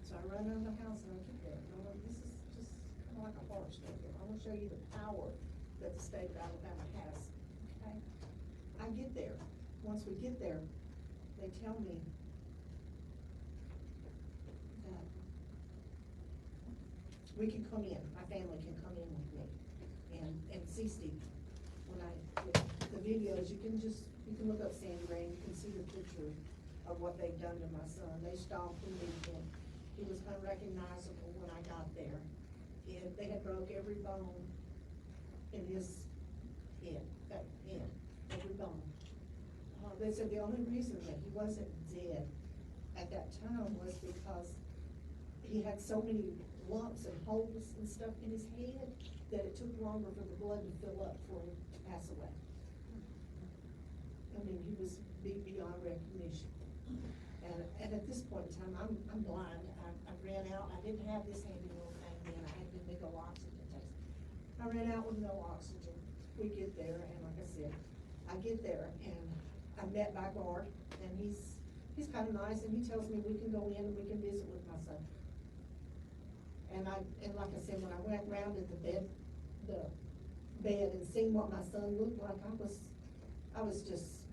So I run out of the house and I get there. And I'm like, this is just kind of like a horror story. I want to show you the power that the state of Alabama has. Okay? I get there. Once we get there, they tell me that we can come in. My family can come in with me and see Steve. When the videos, you can look up Sandy Ray and you can see the picture of what they've done to my son. They stomped and moved him. He was unrecognizable when I got there. They had broke every bone in his head, every bone. They said the only reason that he wasn't dead at that time was because he had so many lumps and holes and stuff in his head that it took longer for the blood to fill up for him to pass away. I mean, he was beyond recognition. And at this point in time, I'm blind. I ran out. I didn't have this handy little thing then. I had the big old oxygen test. I ran out with no oxygen. We get there, and like I said, I get there, and I'm met by guard, and he's kind of nice, and he tells me we can go in and we can visit with my son. And like I said, when I went around at the bed and seen what my son looked like, I was just,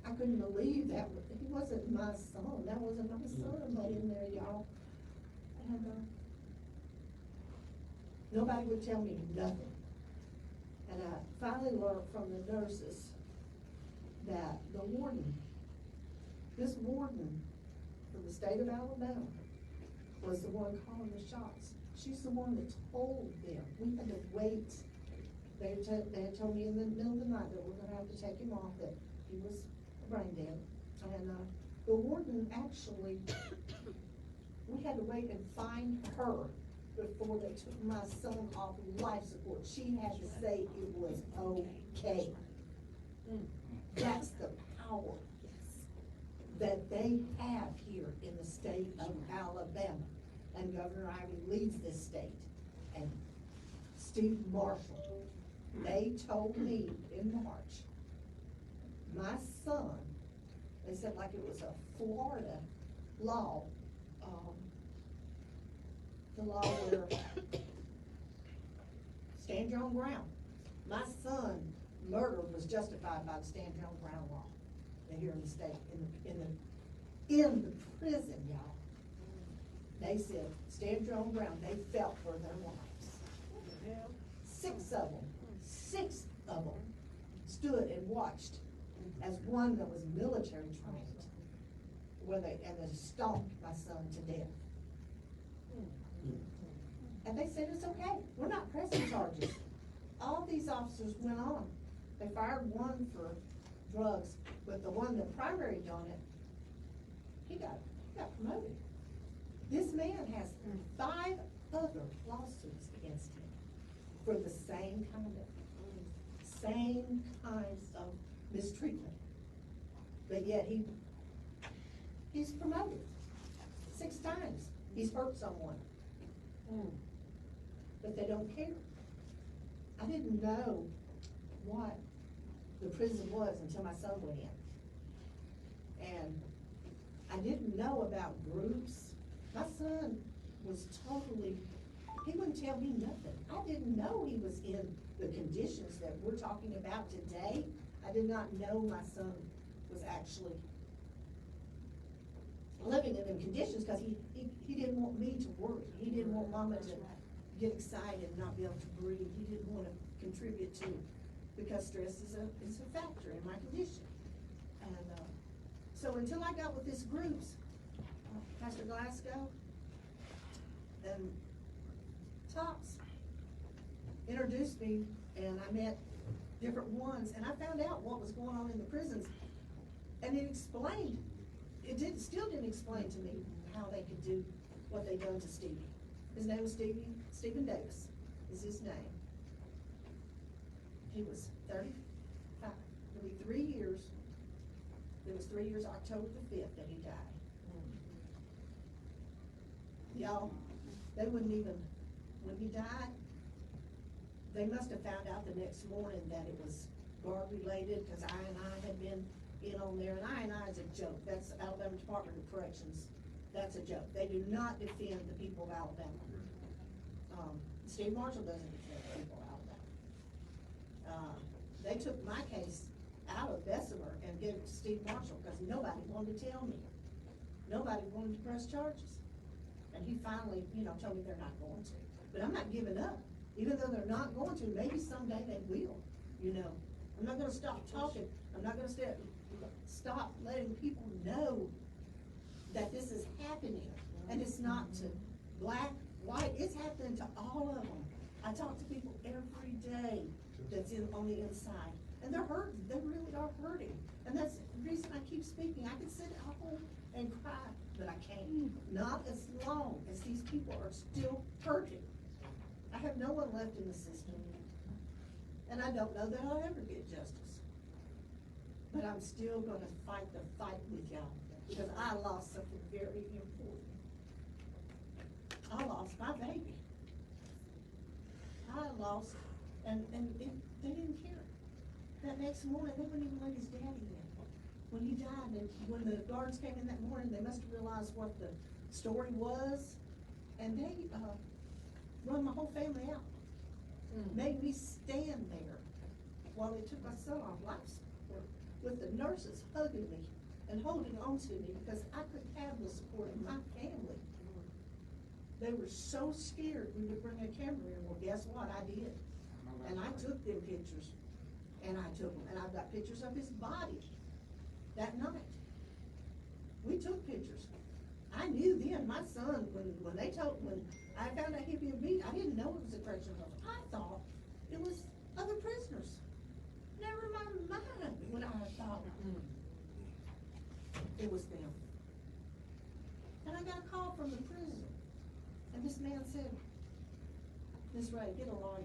I couldn't believe that he wasn't my son. That wasn't my son but in there, y'all. And nobody would tell me nothing. And I finally learned from the nurses that the warden, this warden from the state of Alabama, was the one calling the shots. She's the one that told them. We had to wait. They had told me in the middle of the night that we're gonna have to take him off, that he was brain dead. And the warden actually, we had to wait and find her before they took my son off life support. She had to say it was okay. That's the power that they have here in the state of Alabama. And Governor Ivey leads this state. And Steve Marshall, they told me in March, my son, they said like it was a Florida law, the law where stand your own ground. My son murder was justified by the stand your own ground law here in the state, in the prison, y'all. They said, stand your own ground. They felt for their lives. Six of them stood and watched as one that was military trained, and they stomped my son to death. And they said, it's okay. We're not pressing charges. All these officers went on. They fired one for drugs, but the one that primary done it, he got promoted. This man has 5 other lawsuits against him for the same kinds of mistreatment. But yet he's promoted 6 times. He's hurt someone. But they don't care. I didn't know what the prison was until my son went in. And I didn't know about groups. My son was totally, he wouldn't tell me nothing. I didn't know he was in the conditions that we're talking about today. I did not know my son was actually living in them conditions, because he didn't want me to worry. He didn't want mama to get excited and not be able to breathe. He didn't want to contribute to, because stress is a factor in my condition. And, so until I got with this groups, Pastor Glasgow and Tops introduced me, and I met different ones, and I found out what was going on in the prisons. And it still didn't explain to me how they could do what they done to Stevie. His name was Stephen Davis, is his name. He was 35, it'll be 3 years. It was 3 years, October the 5th, that he died. Y'all, they wouldn't even, when he died, they must have found out the next morning that it was guard related, because I had been in on there, and I is a joke. That's Alabama Department of Corrections. That's a joke. They do not defend the people of Alabama. Steve Marshall doesn't defend the people of Alabama. They took my case out of Bessemer and gave it to Steve Marshall, because nobody wanted to tell me. Nobody wanted to press charges. And he finally, told me they're not going to. But I'm not giving up. Even though they're not going to, maybe someday they will, I'm not gonna stop talking. I'm not gonna stop letting people know that this is happening. And it's not to black, white, it's happening to all of them. I talk to people every day that's on the inside, and they're hurting. They really are hurting. And that's the reason I keep speaking. I can sit at home and cry, but I can't. Not as long as these people are still hurting. I have no one left in the system, and I don't know that I'll ever get justice. But I'm still gonna fight the fight with y'all, because I lost something very important. I lost my baby. I lost, and they didn't care. That next morning, they wouldn't even let his daddy in. When he died, and when the guards came in that morning, they must have realized what the story was, and they, run my whole family out. Made me stand there while they took my son off life support, with the nurses hugging me and holding on to me, because I couldn't have the support of my family. They were so scared we would bring a camera in. Well, guess what? I did. And I took them pictures. And I took them. And I've got pictures of his body that night. We took pictures. I knew then, my son, when I found out he'd been beat, I didn't know it was a correctional officer. I thought it was other prisoners. Never in my mind when I thought it was them. And I got a call from the prison, and this man said, "Miss Ray, get a lawyer.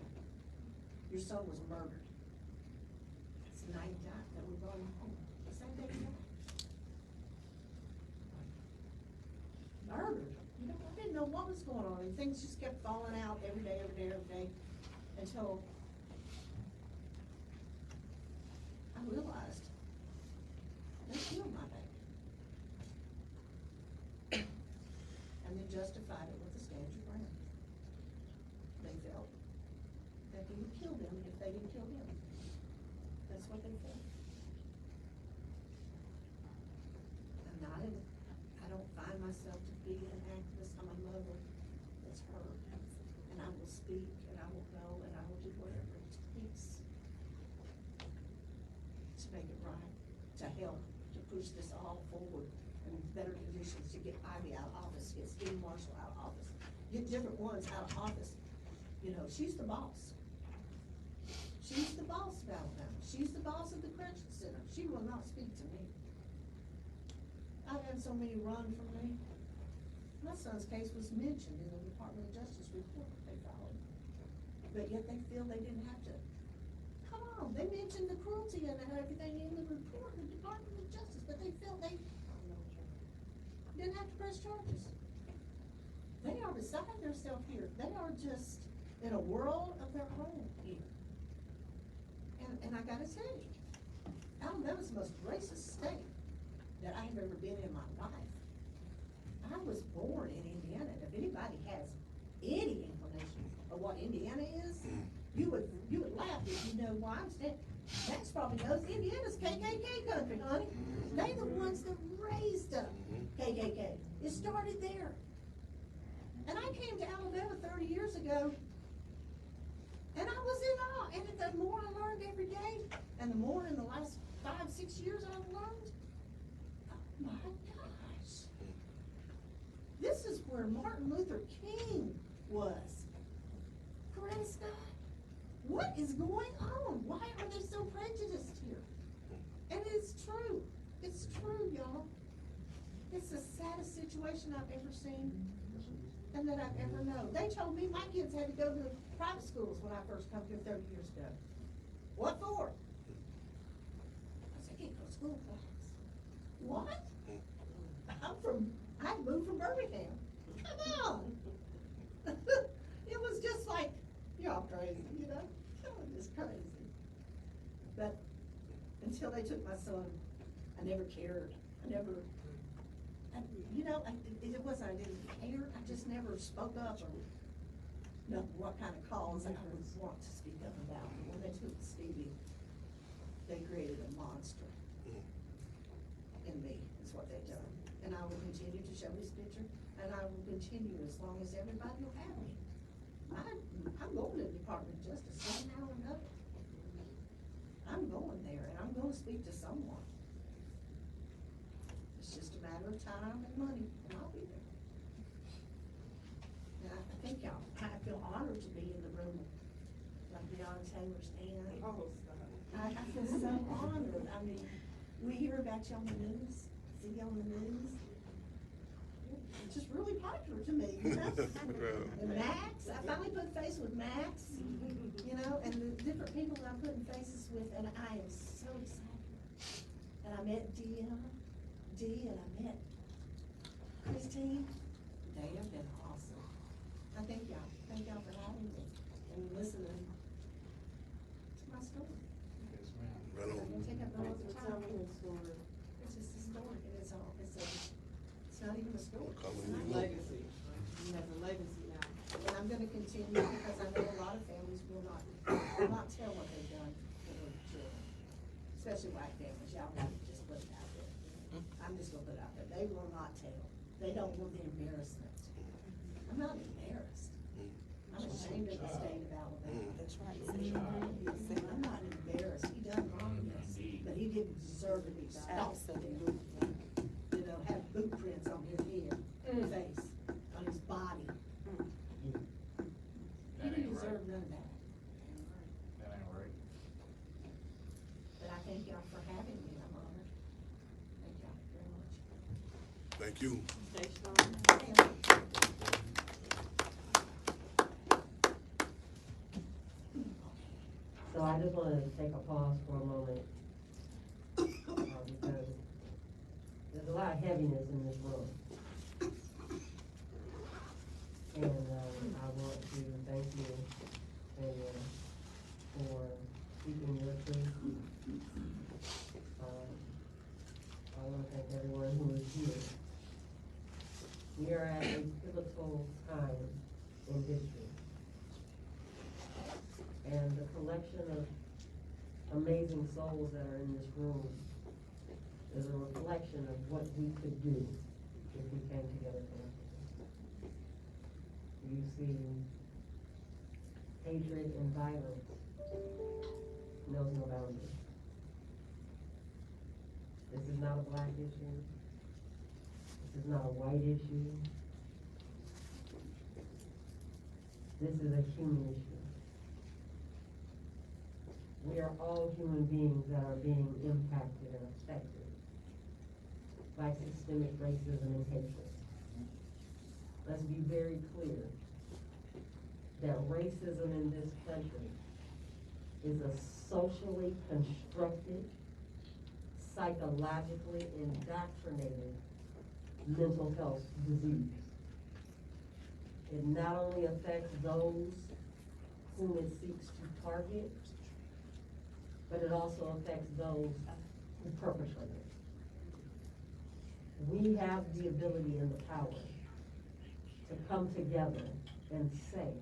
Your son was murdered." That's the night that we brought him home. The same day he died. Murdered. I didn't know what was going on, and things just kept falling out every day, until I realized they killed my baby. And they justified it with a statute ground. They felt that he would kill them if they didn't kill him. That's what they felt. I don't find myself to be an activist. I'm a mother that's hurt. And I will speak, and I will go, and I will do whatever it takes to make it right, to help, to push this all forward in better conditions, to get Ivy out of office, get Steve Marshall out of office, get different ones out of office. She's the boss. She's the boss of Alabama. She's the boss of the correction center. She will not speak to me. I've had so many run from me. My son's case was mentioned in the Department of Justice report they filed. But yet they feel they didn't have to. Come on, they mentioned the cruelty and everything in the report of the Department of Justice, but they felt they didn't have to press charges. They are beside themselves here. They are just in a world of their own here. And And I gotta tell you, Alabama's the most racist state that I've ever been in my life. I was born in Indiana, and if anybody has any inclination of what Indiana is, you would laugh if you know why I'm standing. Max probably knows Indiana's KKK country, honey. They the ones that raised up KKK. It started there. And I came to Alabama 30 years ago, and I was in awe. And the more I learned every day, and the more in the last 5-6 years I've learned, oh my gosh. This is where Martin Luther King was. Coretta Scott. What is going on? Why are they so prejudiced here? And it's true. It's true, y'all. It's the saddest situation I've ever seen and that I've ever known. They told me my kids had to go to private schools when I first come here 30 years ago. What for? I said, I can't go to school class. What? I moved from Birmingham. Come on. It was just like, y'all crazy, you know? Y'all just crazy. But until they took my son, I never cared. It wasn't I didn't care, I just never spoke up or know what kind of cause I would want to speak up about. When they took Stevie, they created a monster in me, is what they've done. And I will continue to show his picture, and I will continue as long as everybody will have me. I'm going to the Department of Justice somehow or another. I'm going there, and I'm gonna speak to someone. It's just a matter of time and money, and I'll be there. And I think I feel honored to be in the room like Breonna Taylor's aunt. I feel so honored. I mean, we hear about you on the news, see you on the news. It's just really popular to me, you know? And Max, I finally put a face with Max, you know, and the different people that I'm putting faces with, and I am so excited. And I met Dee, and I met Christine. They have been awesome. I thank y'all. Thank y'all for having me and listening to my story. Right I'm on. gonna take up no other time. It's story. It's just a story, and it's not even a story. Legacy. He has a legacy now. And I'm gonna continue because I know a lot of families will not tell what they've done for their children. Especially white families, y'all have to just put it out there. I'm just gonna put it out there, they will not tell. They don't want the embarrassment. I'm not embarrassed. I'm ashamed of the state of Alabama. That's right. I'm not embarrassed, he done wrong, yes, but he didn't deserve to be stopped. Absolutely. You know, have boot prints on his head, face, on his body. He didn't deserve none of that. That ain't right. But I thank y'all for having me, I'm honored. Thank y'all very much. Thank you. Stay strong. So I just wanna take a pause for a moment, because there's a lot of heaviness in this room. And, I want to thank you, Tanya, for speaking your truth. I wanna thank everyone who is here. We are at a pivotal time in history. And the collection of amazing souls that are in this room is a reflection of what we could do if we came together collectively. You see, hatred and violence knows no boundaries. This is not a black issue. This is not a white issue. This is a human issue. We are all human beings that are being impacted and affected by systemic racism and hatred. Let's be very clear that racism in this country is a socially constructed, psychologically indoctrinated mental health disease. It not only affects those whom it seeks to target, but it also affects those who perpetrate it. We have the ability and the power to come together and say,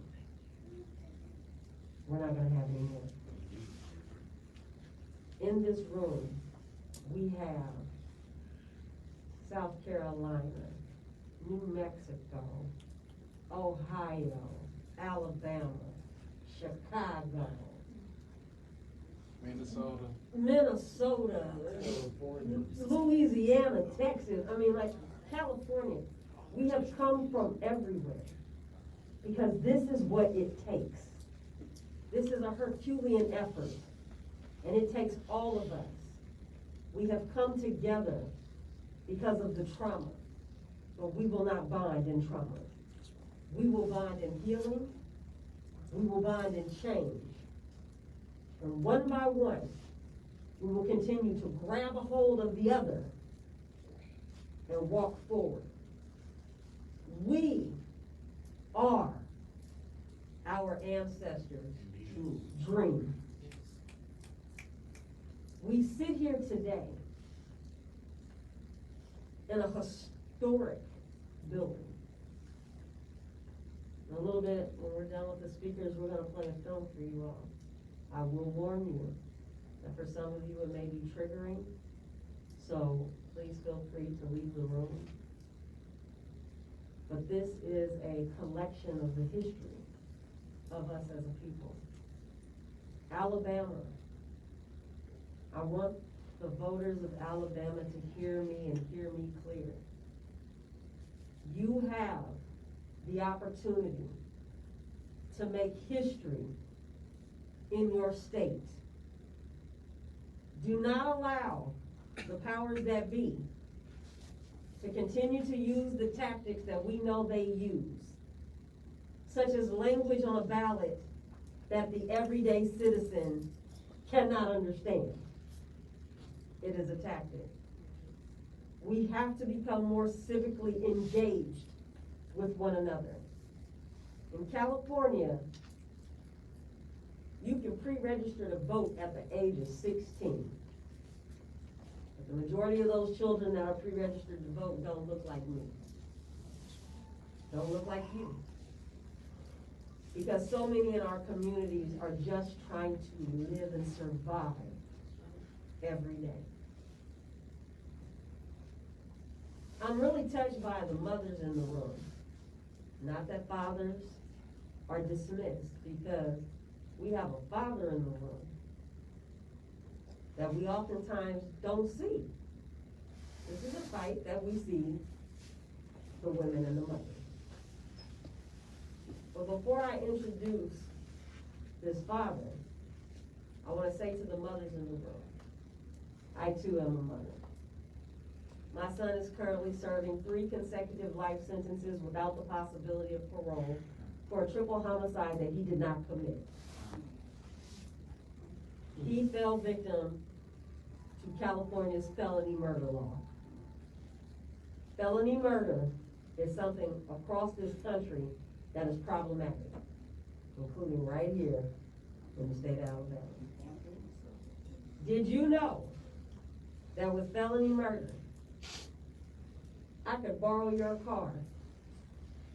we're not gonna have any more. In this room, we have South Carolina, New Mexico, Ohio, Alabama, Chicago, Minnesota, Louisiana, Texas, I mean, like California. We have come from everywhere because this is what it takes. This is a Herculean effort, and it takes all of us. We have come together because of the trauma, but we will not bind in trauma. We will bind in healing. We will bind in change. And one by one, we will continue to grab a hold of the other and walk forward. We are our ancestors' dream. We sit here today in a historic building. In a little bit, when we're done with the speakers, we're going to play a film for you all. I will warn you that for some of you it may be triggering, so please feel free to leave the room. But this is a collection of the history of us as a people. Alabama. I want the voters of Alabama to hear me and hear me clear. You have the opportunity to make history in your state. Do not allow the powers that be to continue to use the tactics that we know they use, such as language on a ballot that the everyday citizen cannot understand. It is a tactic. We have to become more civically engaged with one another. In California, you can pre-register to vote at the age of 16. But the majority of those children that are pre-registered to vote don't look like me. Don't look like you. Because so many in our communities are just trying to live and survive every day. I'm really touched by the mothers in the room. Not that fathers are dismissed, because we have a father in the room that we oftentimes don't see. This is a fight that we see the women and the mothers. But before I introduce this father, I want to say to the mothers in the room, I too am a mother. My son is currently serving 3 consecutive life sentences without the possibility of parole for a triple homicide that he did not commit. He fell victim to California's felony murder law. Felony murder is something across this country that is problematic, including right here in the state of Alabama. Did you know that with felony murder, I could borrow your car,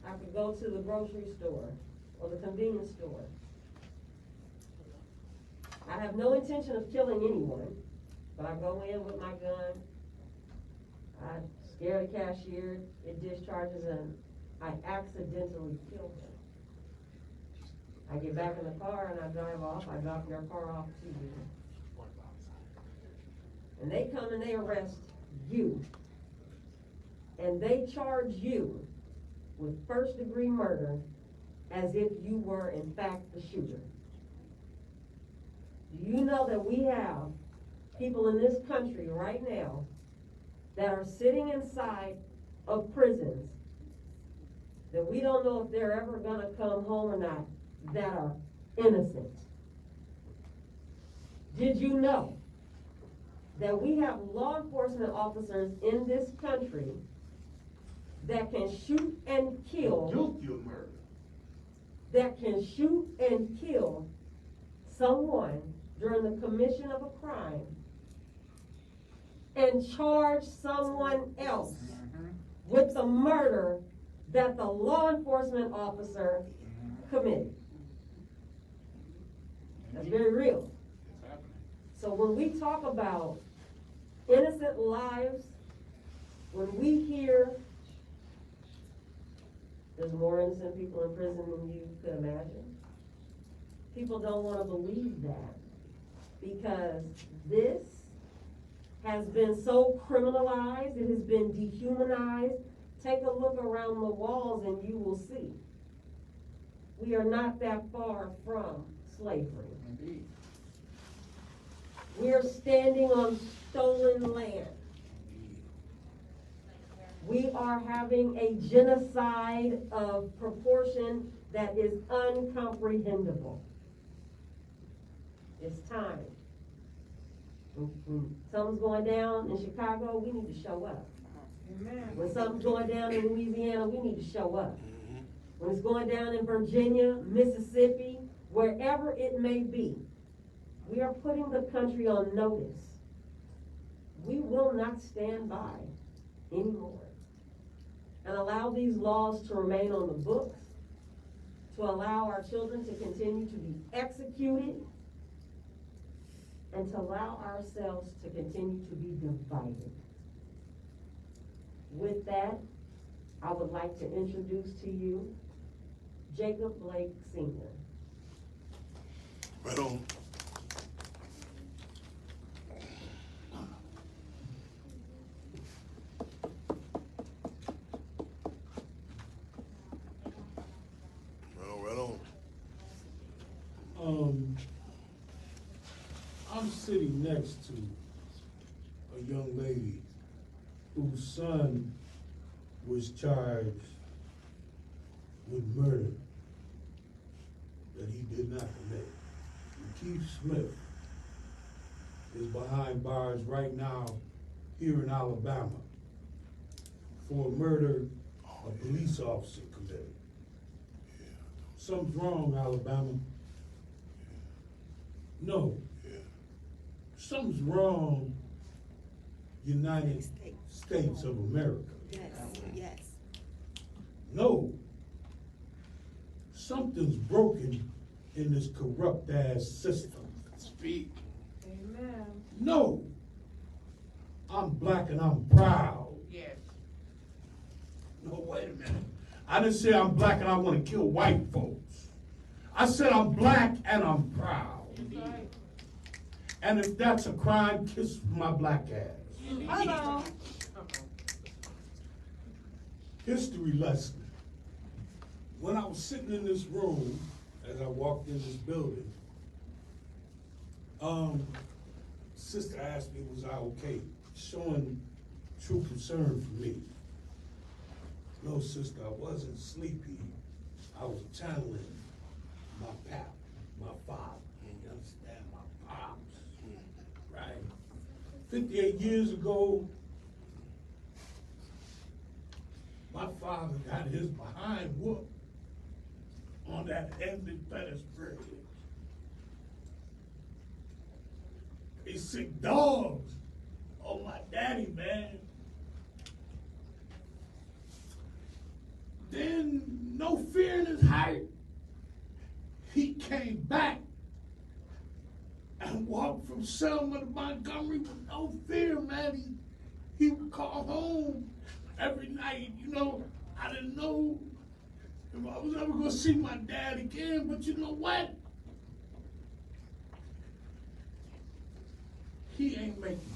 I could go to the grocery store or the convenience store. I have no intention of killing anyone, but I go in with my gun, I scare the cashier, it discharges, and I accidentally kill him. I get back in the car and I drive off, I drop your car off to you. And they come and they arrest you. And they charge you with first-degree murder as if you were in fact the shooter. Do you know that we have people in this country right now that are sitting inside of prisons that we don't know if they're ever gonna come home or not, that are innocent? Did you know that we have law enforcement officers in this country that can shoot and kill, that can shoot and kill someone during the commission of a crime and charge someone else with the murder that the law enforcement officer committed. That's very real. It's happening. So when we talk about innocent lives, when we hear there's more innocent people in prison than you could imagine, people don't want to believe that because this has been so criminalized, it has been dehumanized. Take a look around the walls and you will see. We are not that far from slavery. Indeed. We are standing on stolen land. We are having a genocide of proportion that is uncomprehendable. It's time. When something's going down in Chicago, we need to show up. Amen. When something's going down in Louisiana, we need to show up. When it's going down in Virginia, Mississippi, wherever it may be, we are putting the country on notice. We will not stand by anymore and allow these laws to remain on the books, to allow our children to continue to be executed, and to allow ourselves to continue to be divided. With that, I would like to introduce to you Jacob Blake Sr. Right on. Right on. I'm sitting next to a young lady whose son was charged with murder that he did not commit. And Keith Smith is behind bars right now here in Alabama for a murder a police officer committed. Something's wrong, Alabama. No. Something's wrong, United States of America. Yes. No. Something's broken in this corrupt ass system. Speak. Amen. No. I'm black and I'm proud. Yes. No, wait a minute. I didn't say I'm black and I want to kill white folks. I said I'm black and I'm proud. Right. And if that's a crime, kiss my black ass. Hello. History lesson. When I was sitting in this room, as I walked in this building, sister asked me, was I okay? Showing true concern for me. No, sister, I wasn't sleepy. I was channeling my pap, my father. You understand? My pops. Right? 58 years ago, my father got his behind whooped on that Edmund Pettis Bridge. They sick dogs on my daddy, man. Then, no fear in his heart, he came back and walked from Selma to Montgomery with no fear, man. He would call home every night. You know, I didn't know if I was ever gonna see my dad again, but you know what? He ain't making it.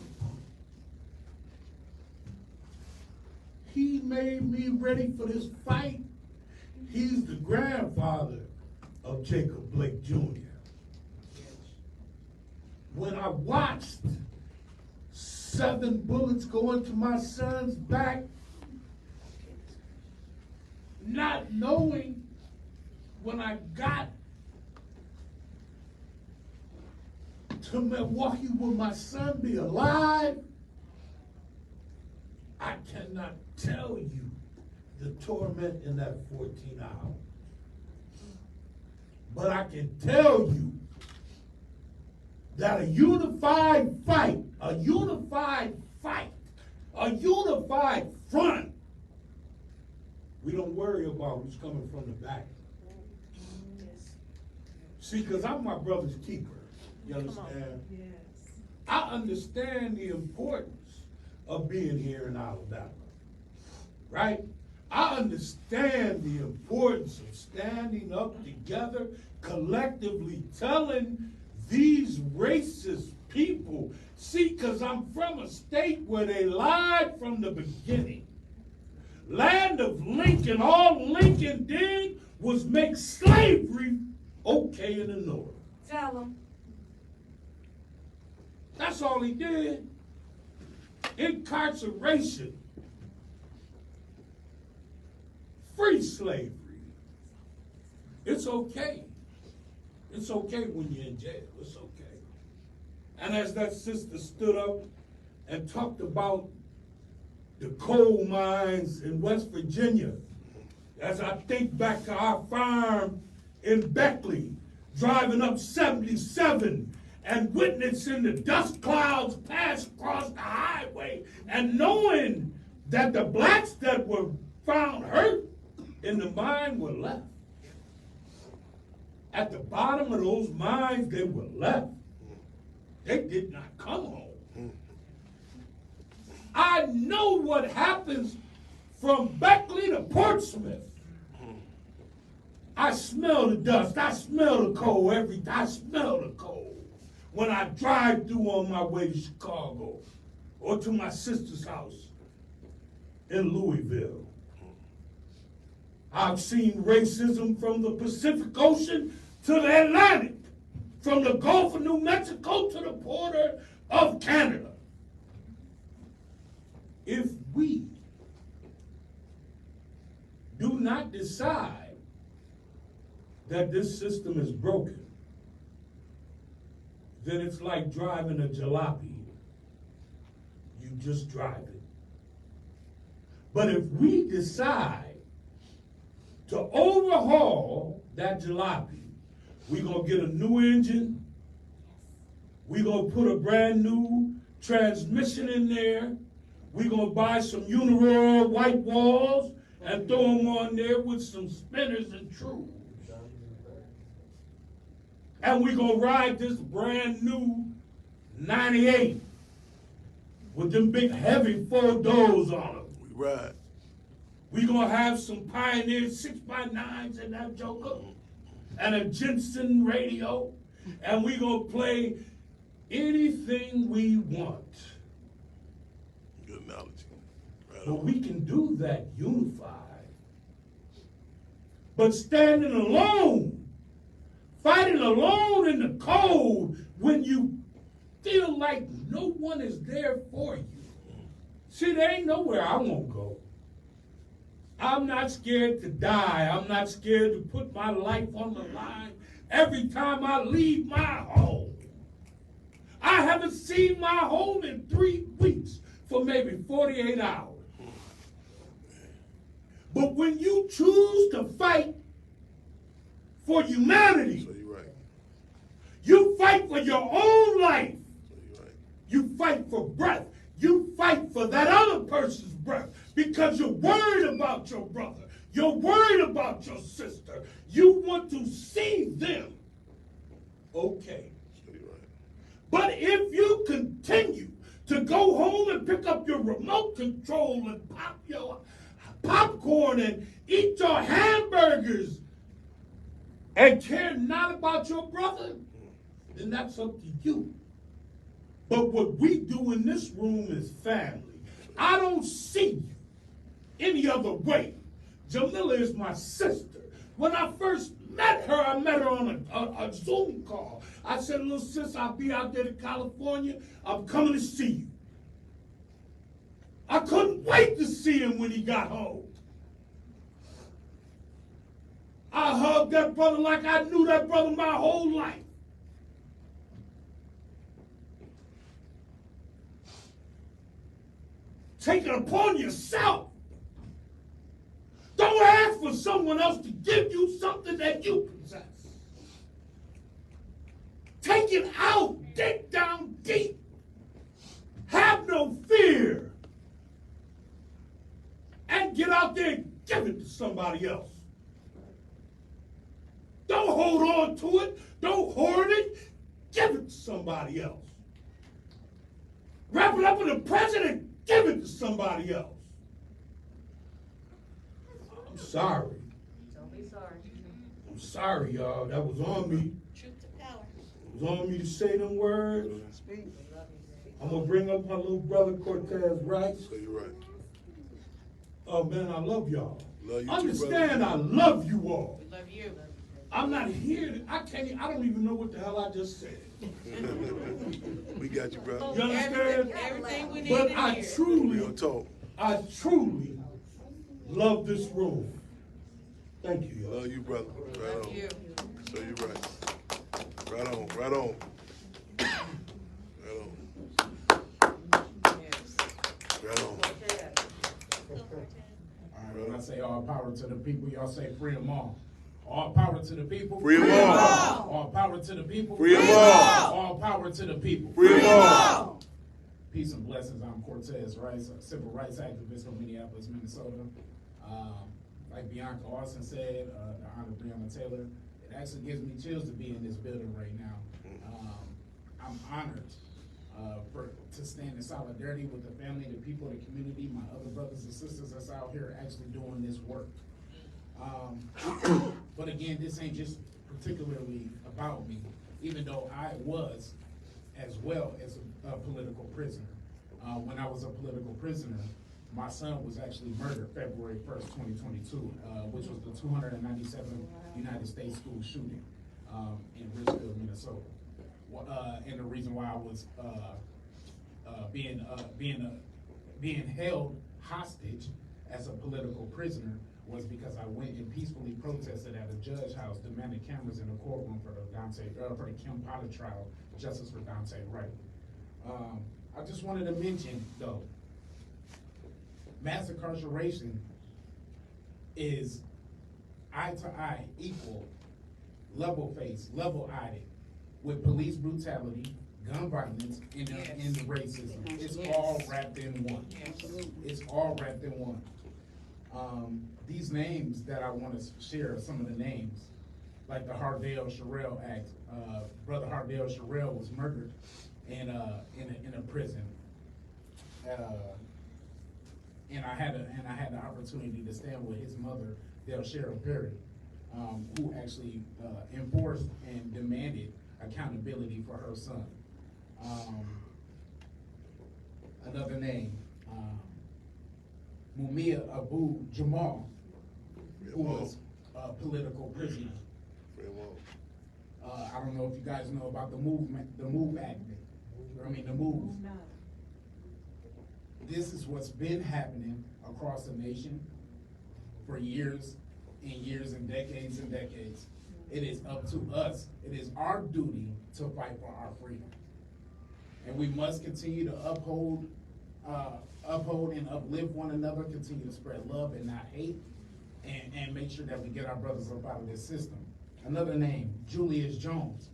He made me ready for this fight. He's the grandfather of Jacob Blake Jr. When I watched 7 bullets go into my son's back, not knowing when I got to Milwaukee will my son be alive, I cannot tell you the torment in that 14 hours. But I can tell you that a unified fight, a unified front, we don't worry about who's coming from the back. See, because I'm my brother's keeper. You understand? Yes. I understand the importance of being here in Alabama, right? I understand the importance of standing up together, collectively telling these racist people, see, because I'm from a state where they lied from the beginning. Land of Lincoln, all Lincoln did was make slavery okay in the North. Tell them. That's all he did. Incarceration. Free slavery. It's okay. It's okay when you're in jail. It's okay. And as that sister stood up and talked about the coal mines in West Virginia, as I think back to our farm in Beckley, driving up 77 and witnessing the dust clouds pass across the highway and knowing that the blacks that were found hurt in the mine were left. At the bottom of those mines, they were left. They did not come home. I know what happens from Beckley to Portsmouth. I smell the dust. I smell the coal I smell the coal when I drive through on my way to Chicago or to my sister's house in Louisville. I've seen racism from the Pacific Ocean to the Atlantic, from the Gulf of New Mexico to the border of Canada. If we do not decide that this system is broken, then it's like driving a jalopy. You just drive it. But if we decide to overhaul that jalopy, we're going to get a new engine, we're going to put a brand new transmission in there, we're going to buy some Uniroyal white walls and throw them on there with some spinners and trues. And we're going to ride this brand new 98 with them big heavy 4 doors on them. We ride. We're going to have some Pioneer 6x9s in that joker and a Jensen radio, and we're going to play anything we want. Good analogy. Right But on. we can do that unified. But standing alone, fighting alone in the cold when you feel like no one is there for you. See, there ain't nowhere I won't go. I'm not scared to die. I'm not scared to put my life on the line every time I leave my home. I haven't seen my home in 3 weeks for maybe 48 hours. But when you choose to fight for humanity, So you're right. you fight for your own life. So you're right. You fight for breath. You fight for that other person's breath because you're worried about your brother. You're worried about your sister. You want to see them okay. So you're right. But if you continue to go home and pick up your remote control and pop your popcorn and eat your hamburgers and care not about your brother, then that's up to you. But what we do in this room is family. I don't see you any other way. Jamila is my sister. When I first met her, I met her on a Zoom call. I said, little sis, I'll be out there to California. I'm coming to see you. I couldn't wait to see him when he got home. I hugged that brother like I knew that brother my whole life. Take it upon yourself. Don't ask for someone else to give you something that you possess. Take it out dig down deep. Have no fear. And get out there and give it to somebody else. Don't hold on to it. Don't hoard it. Give it to somebody else. Wrap it up in a present and give it to somebody else. I'm sorry. Don't be sorry. I'm sorry, y'all. That was on me. It was on me to say them words. I'm gonna bring up my little brother Cortez Rice. So you're right. Oh man, I love y'all. Love you too, Understand, brother. I love you all. We love you. I'm not here. I don't even know what the hell I just said. We got you, brother. You understand? Everything we need But in I here. Real talk. truly love this room. Thank you, y'all. Love you, brother. Right Love on. you. So you're right. Right on. Right on. Right on. Yes. Right on. All right, when I say all power to the people, y'all say free them all. All power to the people. Free 'em all. All power to the people. Free 'em all. All power to the people. Free 'em all. Peace and blessings. I'm Cortez Rice, a civil rights activist from Minneapolis, Minnesota. Like Bianca Austin said, the Honorable Breonna Taylor, it actually gives me chills to be in this building right now. I'm honored to stand in solidarity with the family, the people, the community, my other brothers and sisters that's out here actually doing this work. But again, this ain't just particularly about me, even though I was as well as a political prisoner. When I was a political prisoner, my son was actually murdered February 1st, 2022, which was the 297th United States school shooting in Richfield, Minnesota. And the reason why I was being held hostage as a political prisoner was because I went and peacefully protested at a judge house, demanding cameras in the courtroom for the Kim Potter trial, justice for Dante Wright. I just wanted to mention, though, mass incarceration is eye to eye, equal, level face, level eyed with police brutality, gun violence, and racism. It's all wrapped in one. It's all wrapped in one. These names that I want to share, some of the names, like the Hardale Sherrill Act. Brother Hardale Sherrill was murdered in a prison. And I had the opportunity to stand with his mother, Del Cheryl Perry, who actually enforced and demanded accountability for her son. Another name, Mumia Abu Jamal, who was a political prisoner. I don't know if you guys know about the MOVE Act. The MOVE. This is what's been happening across the nation for years and years and decades and decades. It is up to us. It is our duty to fight for our freedom. And we must continue to uphold and uplift one another, continue to spread love and not hate, and make sure that we get our brothers up out of this system. Another name, Julius Jones,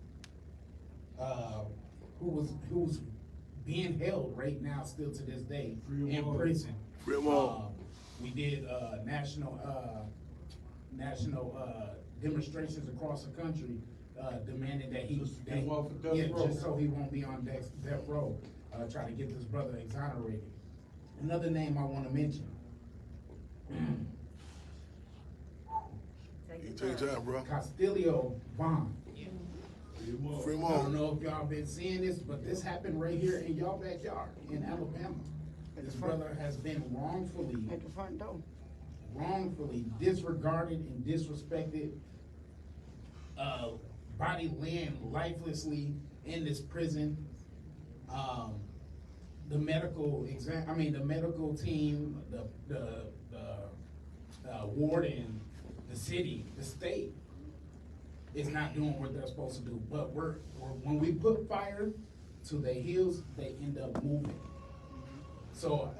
who's being held right now, still to this day, in prison. We did national demonstrations across the country, demanding that just so he won't be on death row, trying to get this brother exonerated. Another name I want to mention. You take your time, bro. Castillo Bond. Free 'em I all. don't know if y'all been seeing this, but this happened right here in y'all backyard in Alabama. This brother has been wrongfully disregarded and disrespected, body laying lifelessly in this prison. The medical team, the warden, the city, the state is not doing what they're supposed to do. But when we put fire to their heels, they end up moving. So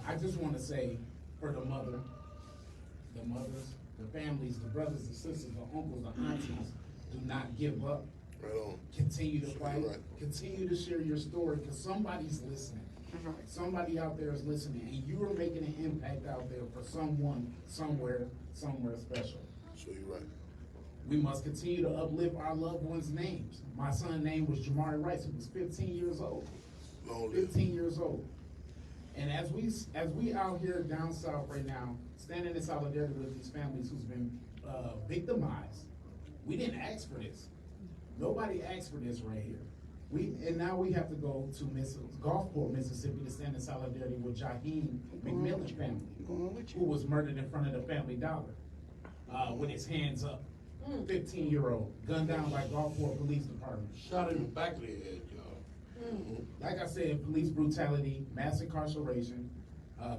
I just want to say for the mothers, the families, the brothers and sisters, the uncles, the aunties, do not give up. Right on. Continue to fight, Right. continue to share your story, because somebody's listening. Somebody out there is listening, and you are making an impact out there for someone, somewhere special. So you're right. We must continue to uplift our loved ones' names. My son's name was Jamari Rice. He was 15 years old. Long live. 15 years old. And as we out here down south right now, standing in solidarity with these families who's been victimized, we didn't ask for this. Nobody asked for this right here. And now we have to go to Gulfport, Mississippi, to stand in solidarity with Jaheim McMillan family, who was murdered in front of the Family Dollar with his hands up. 15-year-old, gunned down by Gulfport Police Department. Shot in the back of the head, y'all. Like I said, police brutality, mass incarceration,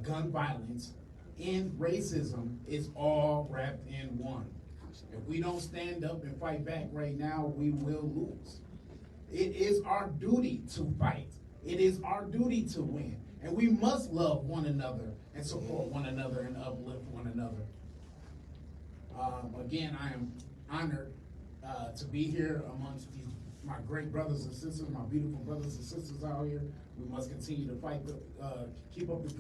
gun violence, and racism is all wrapped in one. If we don't stand up and fight back right now, we will lose. It is our duty to fight. It is our duty to win. And we must love one another and support one another and uplift one another. Again, I am honored to be here amongst my great brothers and sisters, my beautiful brothers and sisters out here. We must continue to fight, keep up the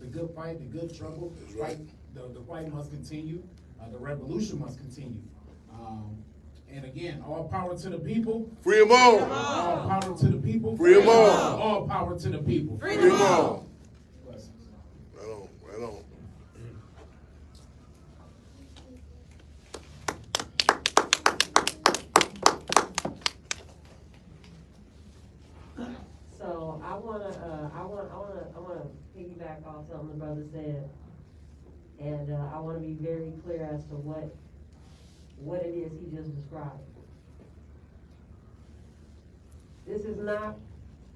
good fight, the good struggle. Right. The fight must continue. The revolution must continue. And again, all power to the people. Free them all. All power to the people. Free them all. All power to the people. Free them all. Blessings. Right on. Right on. So I wanna piggyback off something the brother said. And, I wanna be very clear as to what it is he just described. This is not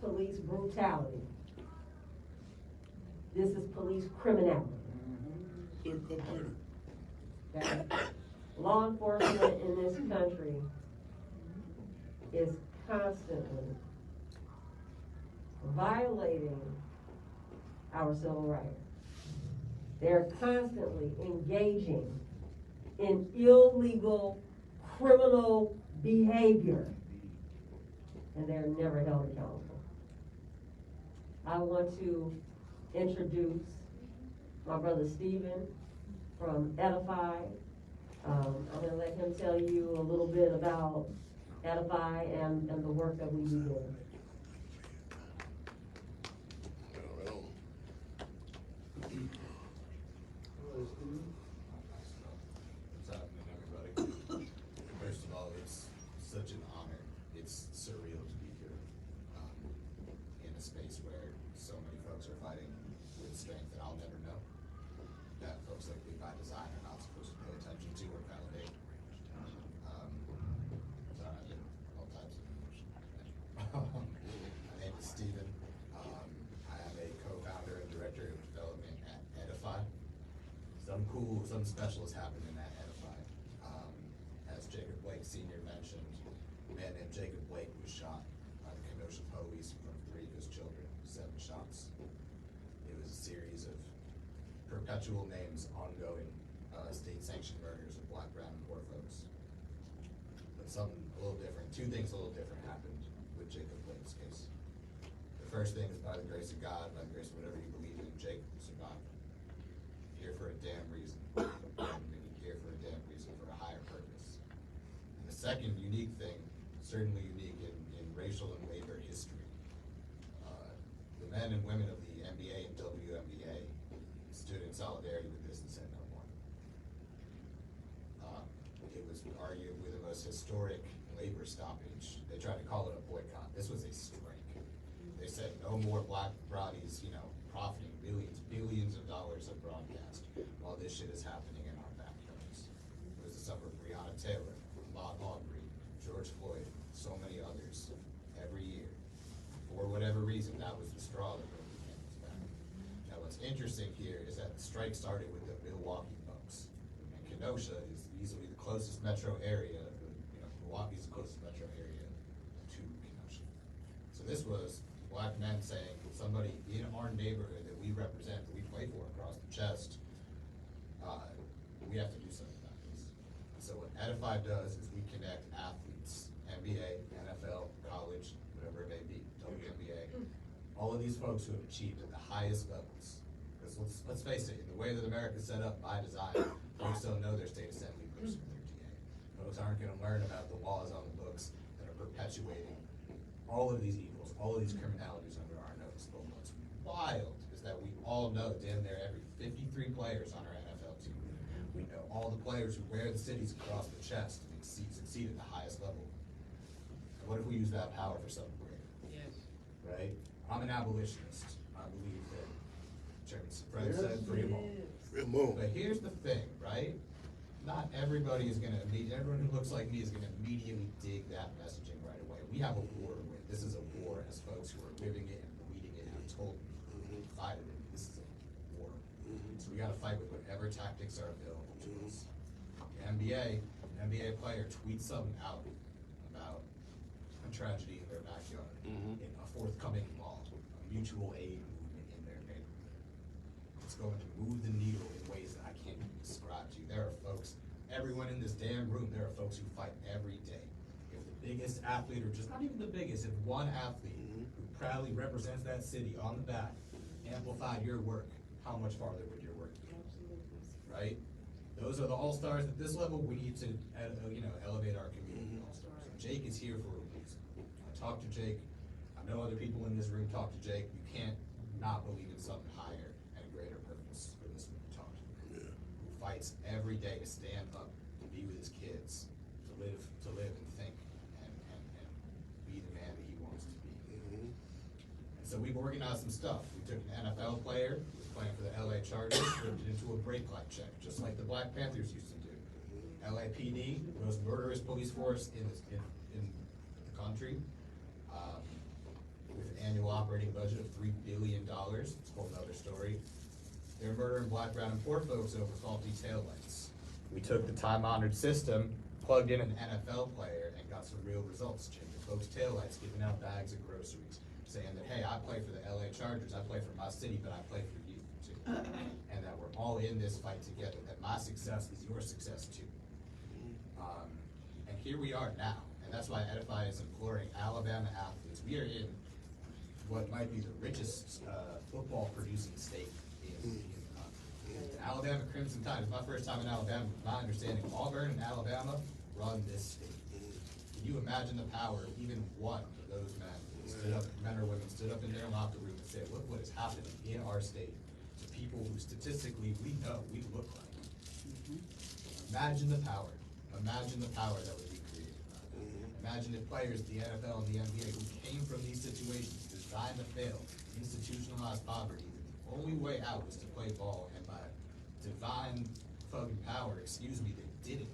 police brutality. This is police criminality. Okay? Law enforcement in this country is constantly violating our civil rights. They're constantly engaging in illegal criminal behavior, and they're never held accountable. I want to introduce my brother Stephen from Edify. I'm gonna let him tell you a little bit about Edify and the work that we do there. Right on. What's happening, everybody? First of all, it's such an honor. It's surreal to be here in a space where so many folks are fighting with strength that I'll never know, that folks like me by design are not supposed to pay attention to or validate. Sorry, I get all types of emotion. My name is Stephen. I am a co-founder and director of development at Edify. Some special has happened in that Edify. As Jacob Blake Sr. mentioned, a man named Jacob Blake was shot by the Kenosha police from 3 of his children, 7 shots. It was a series of perpetual names, ongoing, state-sanctioned murders of Black, brown, and poor folks. But something a little different, 2 things a little different happened with Jacob Blake's case. The first thing is, by the grace of God, by the grace of whatever you believe in, Jacob survived. Here for a damn reason. Here for a damn reason, for a higher purpose. And the second unique thing, certainly unique in racial and labor history, the men and women of the NBA and WNBA stood in solidarity with this and said no more. It was arguably the most historic labor stoppage. They tried to call it a boycott. This was a strike. They said no more black bodies, profiting billions of dollars of broadcast while this shit is happening in our backyards. It was the summer of Breonna Taylor, Ahmaud Arbery, George Floyd, so many others, every year. For whatever reason, that was the straw that broke the camel's back. Now what's interesting here is that the strike started with the Milwaukee Bucks. And Kenosha is easily the closest metro area, Milwaukee's the closest metro area to Kenosha. So this was Black men saying, somebody in our neighborhood that we represent, that we play for across the chest, we have to do something about this. So what Edify does is we connect athletes NBA, NFL, college, whatever it may be, WNBA. All of these folks who have achieved at the highest levels. Because let's face it, in the way that America's set up by design, folks don't know their state assembly person or their DA. Folks aren't gonna learn about the laws on the books that are perpetuating all of these evils, all of these criminalities under our nose. But what's wild is that we all know damn near every 53 players on our NFL team. We know all the players who wear the cities across the chest and succeed at the highest level. And what if we use that power for something greater? Yes. Right? I'm an abolitionist. I believe that Chairman Fred said free them all. Come on. But here's the thing, right? Not everybody is gonna everyone who looks like me is gonna immediately dig that messaging right away. We have a war to win. This is a war as folks who are living it and bleeding it and told fighting it. This is a war. So we gotta fight with whatever tactics are available to us. The NBA, an NBA player tweets something out about a tragedy in their backyard in a forthcoming law, a mutual aid movement in their neighborhood. It's going to move the needle in ways that I can't even describe to you. There are folks, everyone in this damn room, there are folks who fight every day. If the biggest athlete, or just not even the biggest, if one athlete who proudly represents that city on the back amplified your work, how much farther would your work be? Right? Those are the all-stars at this level. We need to, elevate our community all-stars. Jake is here for a reason. I talked to Jake. I know other people in this room talk to Jake. You can't not believe in something higher and a greater purpose for this one to talk to. Yeah. Who fights every day to stand up, to be with his kids, to live and think, and be the man that he wants to be. And so we've organized some stuff. We took an NFL player who was playing for the LA Chargers, turned it into a brake light check, just like the Black Panthers used to do. LAPD, the most murderous police force in the country, with an annual operating budget of $3 billion. It's a whole other story. They're murdering black, brown, and poor folks over faulty taillights. We took the time-honored system, plugged in an NFL player, and got some real results. Changing folks' taillights, giving out bags of groceries, saying that, hey, I play for the LA Chargers, I play for my city, but I play for you too. And that we're all in this fight together, that my success is your success too. And here we are now. And that's why Edify is imploring Alabama athletes. We are in what might be the richest football producing state in the country. The Alabama Crimson Tide is my first time in Alabama. My understanding, Auburn and Alabama run this state. Can you imagine the power of even one of those men or women stood up in their locker room and said, look what is happening in our state to people who statistically we know we look like. Imagine the power. Imagine the power that would be created. Imagine if players, the NFL and the NBA, who came from these situations, designed to fail, institutionalized poverty, the only way out was to play ball, and by divine fucking power, they did it.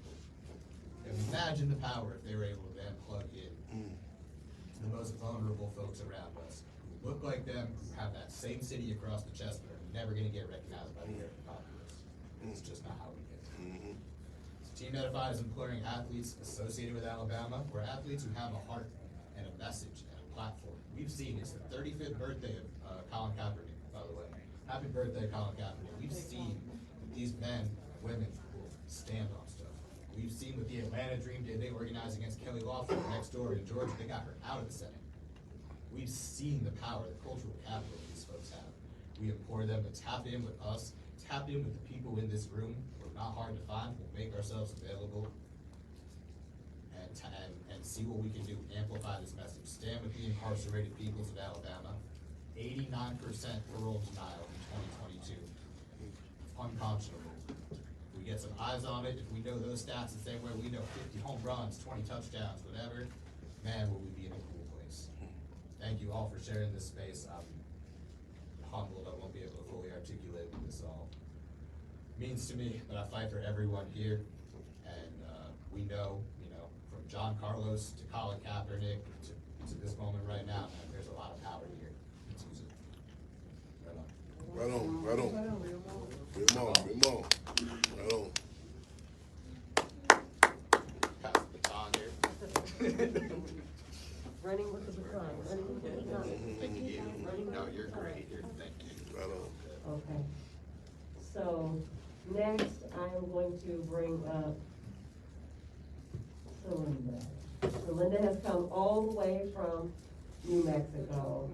And imagine the power if they were able to then plug in the most vulnerable folks around us, who look like them, who have that same city across the chest, but are never gonna get recognized by the American populace. It's just not how we get there. Team Edify is imploring athletes associated with Alabama, or athletes who have a heart and a message and a platform. We've seen, it's the 35th birthday of Colin Kaepernick, by the way. Happy birthday, Colin Kaepernick. We've seen that these men and women will stand on stuff. We've seen what the Atlanta Dream did. They organized against Kelly Loeffler next door in Georgia. They got her out of the Senate. We've seen the power, the cultural capital these folks have. We implore them to tap in with us, tap in with the people in this room. Not hard to find. We'll make ourselves available and see what we can do. Amplify this message. Stand with the incarcerated peoples of Alabama. 89% parole denial in 2022. Unconscionable. We get some eyes on it. If we know those stats the same way we know 50 home runs, 20 touchdowns, whatever, man, will we be in a cool place. Thank you all for sharing this space. I'm humbled. I won't be able to fully articulate what this all means to me, but I fight for everyone here, and we know, from John Carlos to Colin Kaepernick to this moment right now, man, there's a lot of power here. Let's use it. Right on. Right on. Come on. Right on. Pass the baton here. Running with the baton, running with the baton. Thank you. No, you're great. Thank you. Right on. Okay. So, next, I am going to bring up Cylinder. Linda has come all the way from New Mexico.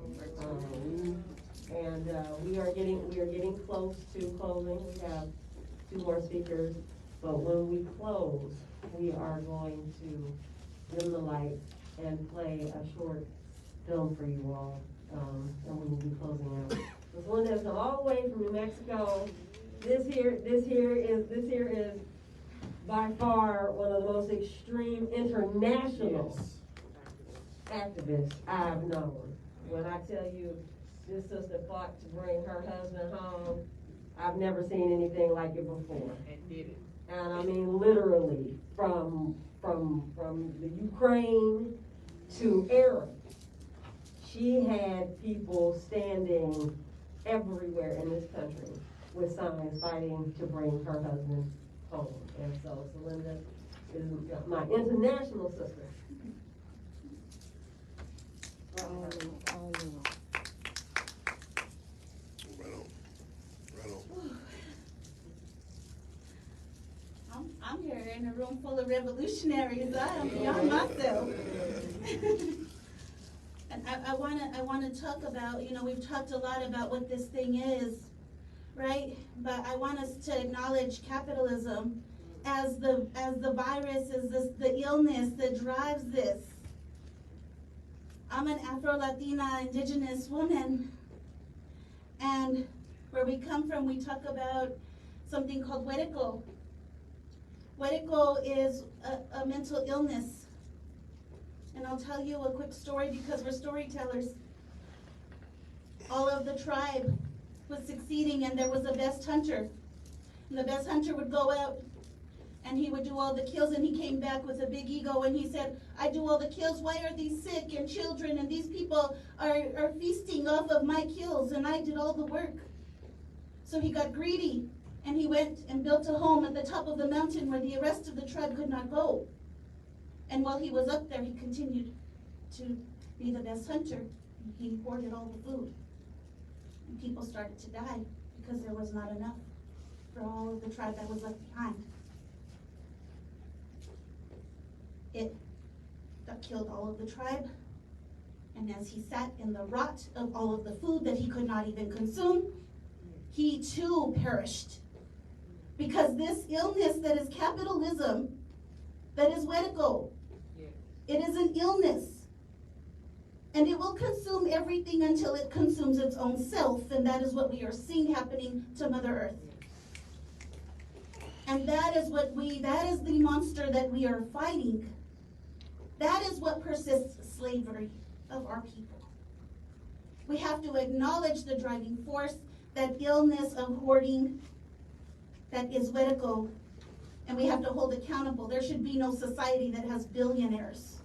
And we are getting close to closing. We have 2 more speakers, but when we close, we are going to dim the light and play a short film for you all, and we will be closing out. This Linda has come all the way from New Mexico. This here is by far one of the most extreme international activists I've known. When I tell you this sister fought to bring her husband home, I've never seen anything like it before. And did it. And I mean literally from the Ukraine to Arab. She had people standing everywhere in this country with signs fighting to bring her husband home. And so Celinda is my international sister. Right on. Right on. I'm here in a room full of revolutionaries. I am beyond myself. And I wanna talk about, we've talked a lot about what this thing is, right? But I want us to acknowledge capitalism as the virus, as the illness that drives this. I'm an Afro-Latina indigenous woman, and where we come from, we talk about something called huerico. Huerico is a mental illness. And I'll tell you a quick story because we're storytellers. All of the tribe was succeeding, and there was a best hunter. And the best hunter would go out and he would do all the kills, and he came back with a big ego and he said, I do all the kills, why are these sick and children and these people are feasting off of my kills, and I did all the work. So he got greedy and he went and built a home at the top of the mountain where the rest of the tribe could not go. And while he was up there, he continued to be the best hunter. He hoarded all the food. And people started to die because there was not enough for all of the tribe that was left behind. It killed all of the tribe. And as he sat in the rot of all of the food that he could not even consume, he too perished. Because this illness that is capitalism, that is huerico, it is an illness. And it will consume everything until it consumes its own self, and that is what we are seeing happening to Mother Earth. And that is the monster that we are fighting. That is what persists slavery of our people. We have to acknowledge the driving force, that illness of hoarding that is huerico, and we have to hold accountable. There should be no society that has billionaires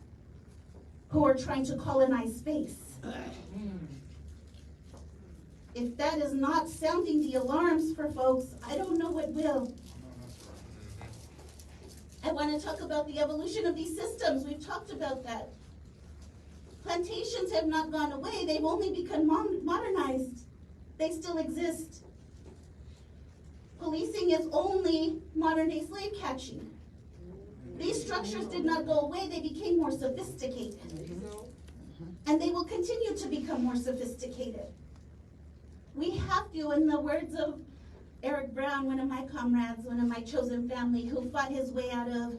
who are trying to colonize space. If that is not sounding the alarms for folks, I don't know what will. I want to talk about the evolution of these systems. We've talked about that. Plantations have not gone away. They've only become modernized. They still exist. Policing is only modern-day slave catching. These structures did not go away. They became more sophisticated. And they will continue to become more sophisticated. We have to, in the words of Eric Brown, one of my comrades, one of my chosen family, who fought his way out of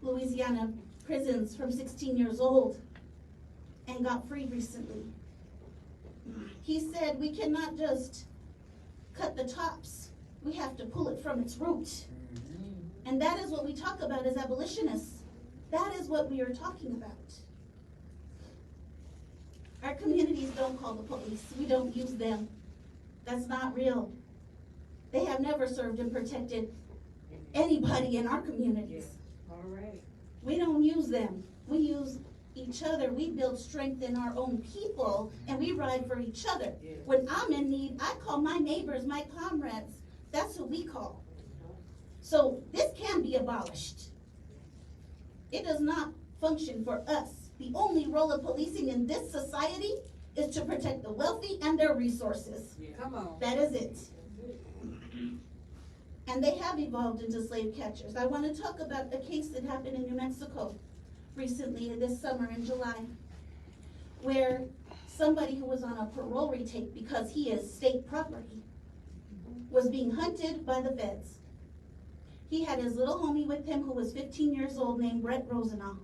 Louisiana prisons from 16 years old and got freed recently. He said, we cannot just cut the tops. We have to pull it from its root. And that is what we talk about as abolitionists. That is what we are talking about. Our communities don't call the police. We don't use them. That's not real. They have never served and protected anybody in our communities. All right. We don't use them. We use each other. We build strength in our own people, and we ride for each other. Yeah. When I'm in need, I call my neighbors, my comrades. That's who we call. So this can be abolished. It does not function for us. The only role of policing in this society is to protect the wealthy and their resources. Yeah. Come on. That is it. And they have evolved into slave catchers. I want to talk about a case that happened in New Mexico recently, this summer in July, where somebody who was on a parole retake because he is state property was being hunted by the feds. He had his little homie with him who was 15 years old named Brett Rosenau.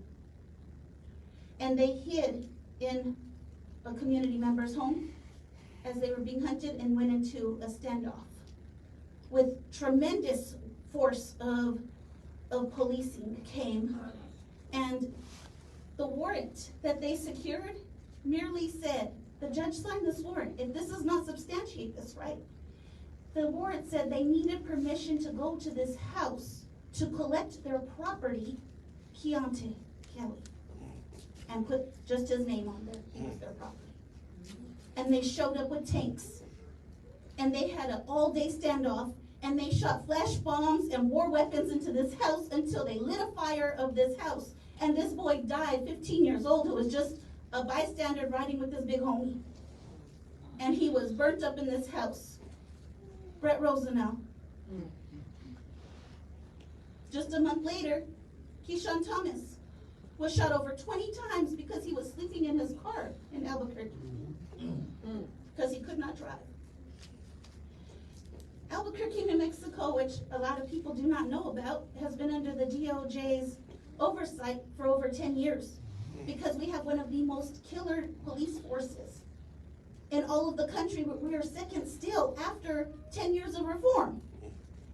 And they hid in a community member's home as they were being hunted and went into a standoff with tremendous force of policing came. And the warrant that they secured merely said, the judge signed this warrant, if this does not substantiate this, right? The warrant said they needed permission to go to this house to collect their property, Keontae Kelly, and put just his name on there. It was their property. And they showed up with tanks. And they had an all-day standoff, and they shot flash bombs and war weapons into this house until they lit a fire of this house. And this boy died, 15 years old, who was just a bystander riding with his big homie. And he was burnt up in this house. Brett Rosenau. Just a month later, Keyshawn Thomas was shot over 20 times because he was sleeping in his car in Albuquerque because he could not drive. Albuquerque, New Mexico, which a lot of people do not know about, has been under the DOJ's oversight for over 10 years because we have one of the most killer police forces in all of the country. We are second still after 10 years of reform.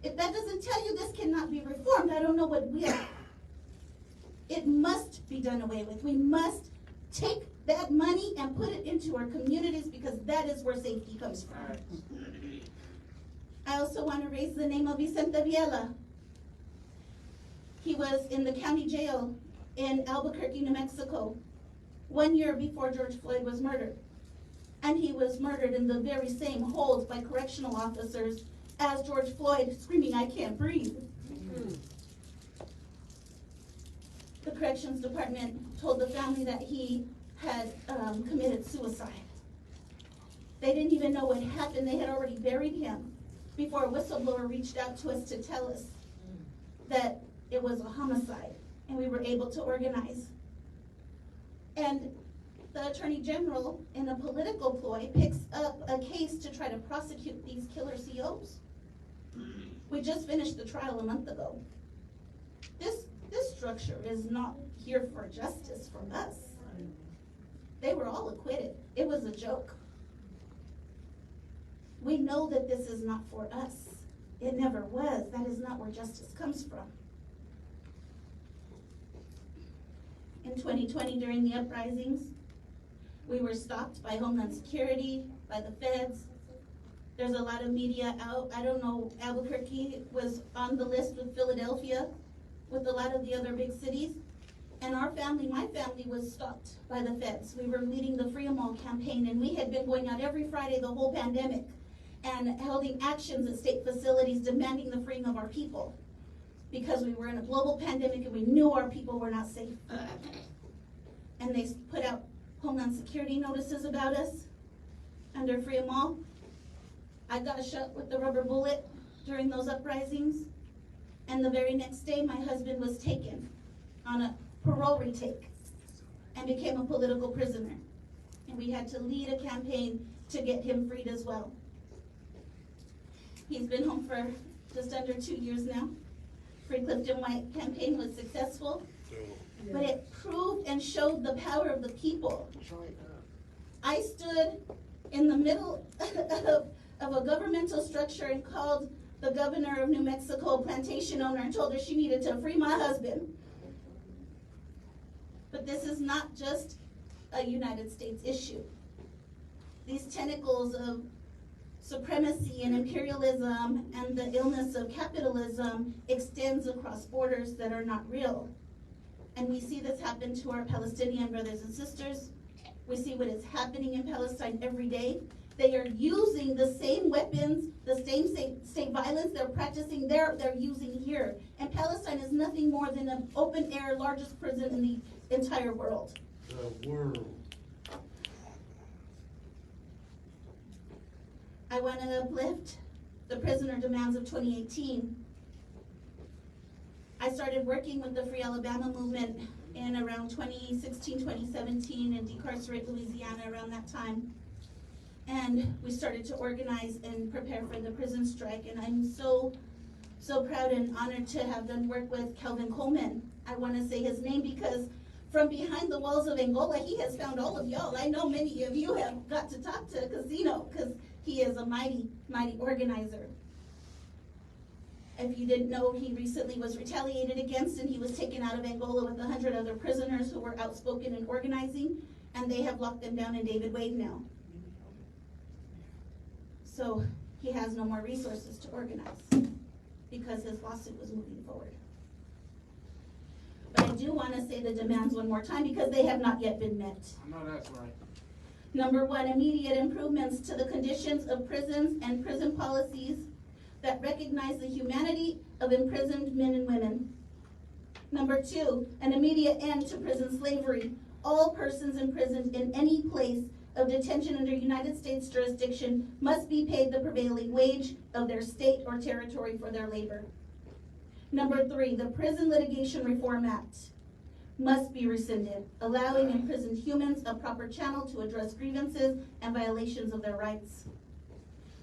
If that doesn't tell you this cannot be reformed, I don't know what will. It must be done away with. We must take that money and put it into our communities because that is where safety comes from. I also want to raise the name of Vicente Viela. He was in the county jail in Albuquerque, New Mexico, 1 year before George Floyd was murdered. And he was murdered in the very same hold by correctional officers as George Floyd, screaming, "I can't breathe." The corrections department told the family that he had committed suicide. They didn't even know what happened. They had already buried him before a whistleblower reached out to us to tell us that it was a homicide, and we were able to organize. And the Attorney General, in a political ploy, picks up a case to try to prosecute these killer COs. We just finished the trial a month ago. This structure is not here for justice for us. They were all acquitted. It was a joke. We know that this is not for us. It never was. That is not where justice comes from. In 2020, during the uprisings, we were stopped by Homeland Security, by the feds. There's a lot of media out. I don't know, Albuquerque was on the list with Philadelphia, with a lot of the other big cities. And our family, my family, was stopped by the feds. We were leading the Free 'em All campaign, and we had been going out every Friday the whole pandemic and holding actions at state facilities demanding the freeing of our people because we were in a global pandemic and we knew our people were not safe. And they put out Homeland Security notices about us under Free 'em All. I got shot with the rubber bullet during those uprisings, and the very next day my husband was taken on a parole retake and became a political prisoner. And we had to lead a campaign to get him freed as well. He's been home for just under 2 years now. Free Clifton White campaign was successful, but it proved and showed the power of the people. I stood in the middle of a governmental structure and called the governor of New Mexico a plantation owner and told her she needed to free my husband. But this is not just a United States issue. These tentacles of supremacy and imperialism and the illness of capitalism extends across borders that are not real. And we see this happen to our Palestinian brothers and sisters. We see what is happening in Palestine every day. They are using the same weapons, the same state violence they're practicing there, they're using here. And Palestine is nothing more than an open air, largest prison in the entire world. The world. I want to uplift the prisoner demands of 2018. I started working with the Free Alabama movement in around 2016, 2017, and Decarcerate Louisiana around that time. And we started to organize and prepare for the prison strike, and I'm so proud and honored to have done work with Kelvin Coleman. I want to say his name because from behind the walls of Angola, he has found all of y'all. I know many of you have got to talk to Casino because he is a mighty, mighty organizer. If you didn't know, he recently was retaliated against and he was taken out of Angola with 100 other prisoners who were outspoken and organizing, and they have locked them down in David Wade now. So he has no more resources to organize because his lawsuit was moving forward. But I do want to say the demands one more time because they have not yet been met. I know that's right. Number one, immediate improvements to the conditions of prisons and prison policies that recognize the humanity of imprisoned men and women. Number two, an immediate end to prison slavery. All persons imprisoned in any place of detention under United States jurisdiction must be paid the prevailing wage of their state or territory for their labor. Number three, the Prison Litigation Reform Act must be rescinded, allowing imprisoned humans a proper channel to address grievances and violations of their rights.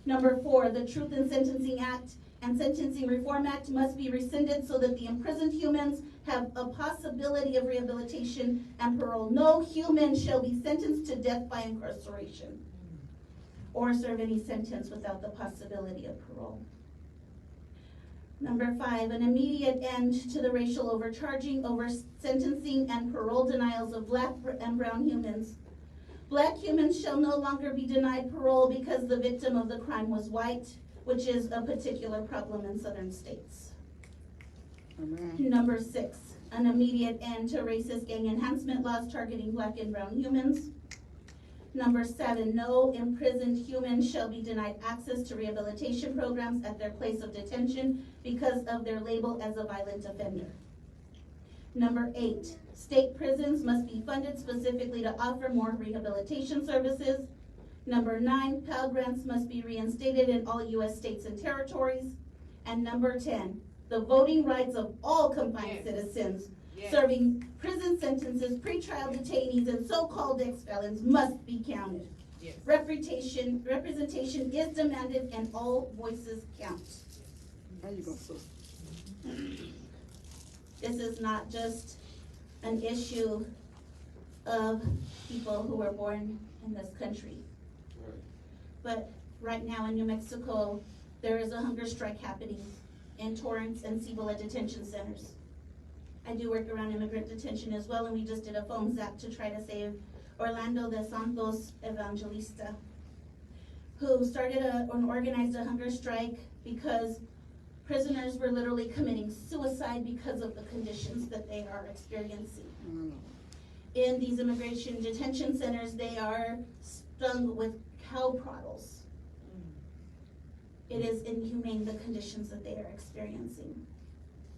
Number four, the Truth in Sentencing Act and Sentencing Reform Act must be rescinded so that the imprisoned humans have a possibility of rehabilitation and parole. No human shall be sentenced to death by incarceration or serve any sentence without the possibility of parole. Number five, an immediate end to the racial overcharging, over sentencing, and parole denials of Black and brown humans. Black humans shall no longer be denied parole because the victim of the crime was white, which is a particular problem in southern states. Amen. Number six, an immediate end to racist gang enhancement laws targeting Black and brown humans. Number seven, no imprisoned human shall be denied access to rehabilitation programs at their place of detention because of their label as a violent offender. Number eight, state prisons must be funded specifically to offer more rehabilitation services. Number nine, Pell Grants must be reinstated in all U.S. states and territories. And number 10, the voting rights of all confined citizens serving prison sentences, pretrial detainees, and so-called ex-felons must be counted. Yes. Representation is demanded and all voices count. How you gonna say? This is not just an issue of people who were born in this country. But right now in New Mexico, there is a hunger strike happening in Torrance and Cibola detention centers. I do work around immigrant detention as well, and we just did a phone zap to try to save Orlando de Santos Evangelista, who started and organized a hunger strike because prisoners were literally committing suicide because of the conditions that they are experiencing. In these immigration detention centers, they are stung with cow proddles. It is inhumane, the conditions that they are experiencing.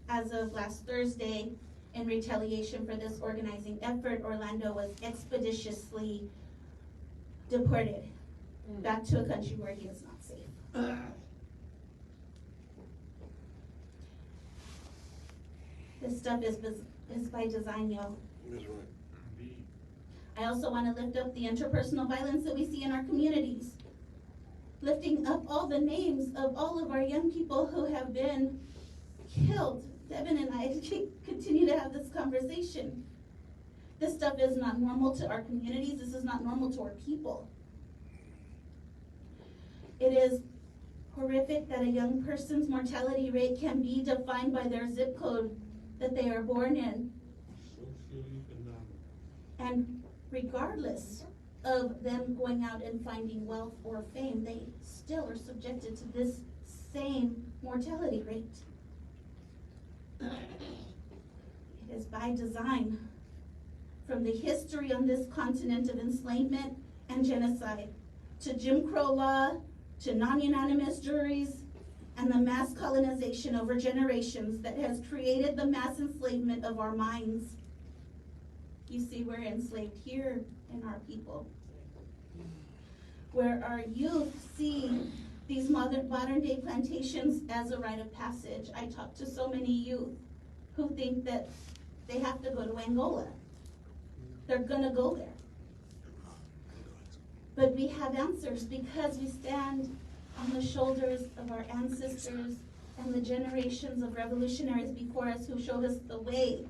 As of last Thursday, in retaliation for this organizing effort, Orlando was expeditiously deported back to a country where he is not safe. This stuff is by design, y'all. That's right. I also want to lift up the interpersonal violence that we see in our communities. Lifting up all the names of all of our young people who have been killed. Devin and I continue to have this conversation. This stuff is not normal to our communities. This is not normal to our people. It is horrific that a young person's mortality rate can be defined by their zip code that they are born in. And regardless of them going out and finding wealth or fame, they still are subjected to this same mortality rate. It is by design. From the history on this continent of enslavement and genocide, to Jim Crow law, to non-unanimous juries, and the mass colonization over generations that has created the mass enslavement of our minds. You see, we're enslaved here in our people, where our youth see these modern day plantations as a rite of passage. I talk to so many youth who think that They have to go to Angola. They're gonna go there. But we have answers because we stand on the shoulders of our ancestors and the generations of revolutionaries before us who showed us the way.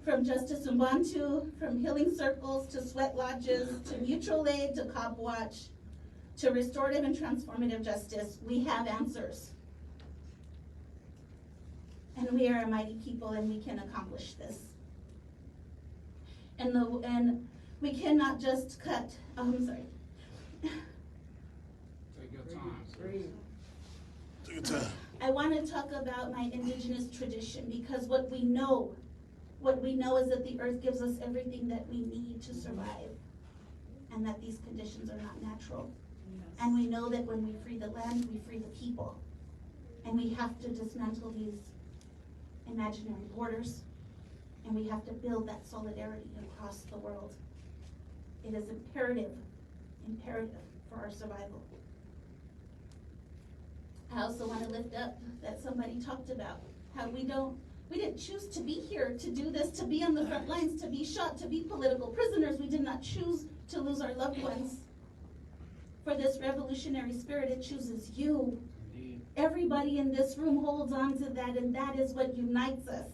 From Justice Ubuntu, from healing circles to sweat lodges, to mutual aid, to cop watch, to restorative and transformative justice, we have answers. And we are a mighty people and we can accomplish this. And we cannot just cut, I'm sorry. Take your time. Take your time. I want to talk about my indigenous tradition because what we know is that the earth gives us everything that we need to survive and that these conditions are not natural. And we know that when we free the land, we free the people. And we have to dismantle these imaginary borders, and we have to build that solidarity across the world. It is imperative for our survival. I also want to lift up that somebody talked about how we didn't choose to be here, to do this, to be on the front lines, to be shot, to be political prisoners. We did not choose to lose our loved ones. For this revolutionary spirit, it chooses you. Everybody in this room holds on to that, and that is what unites us.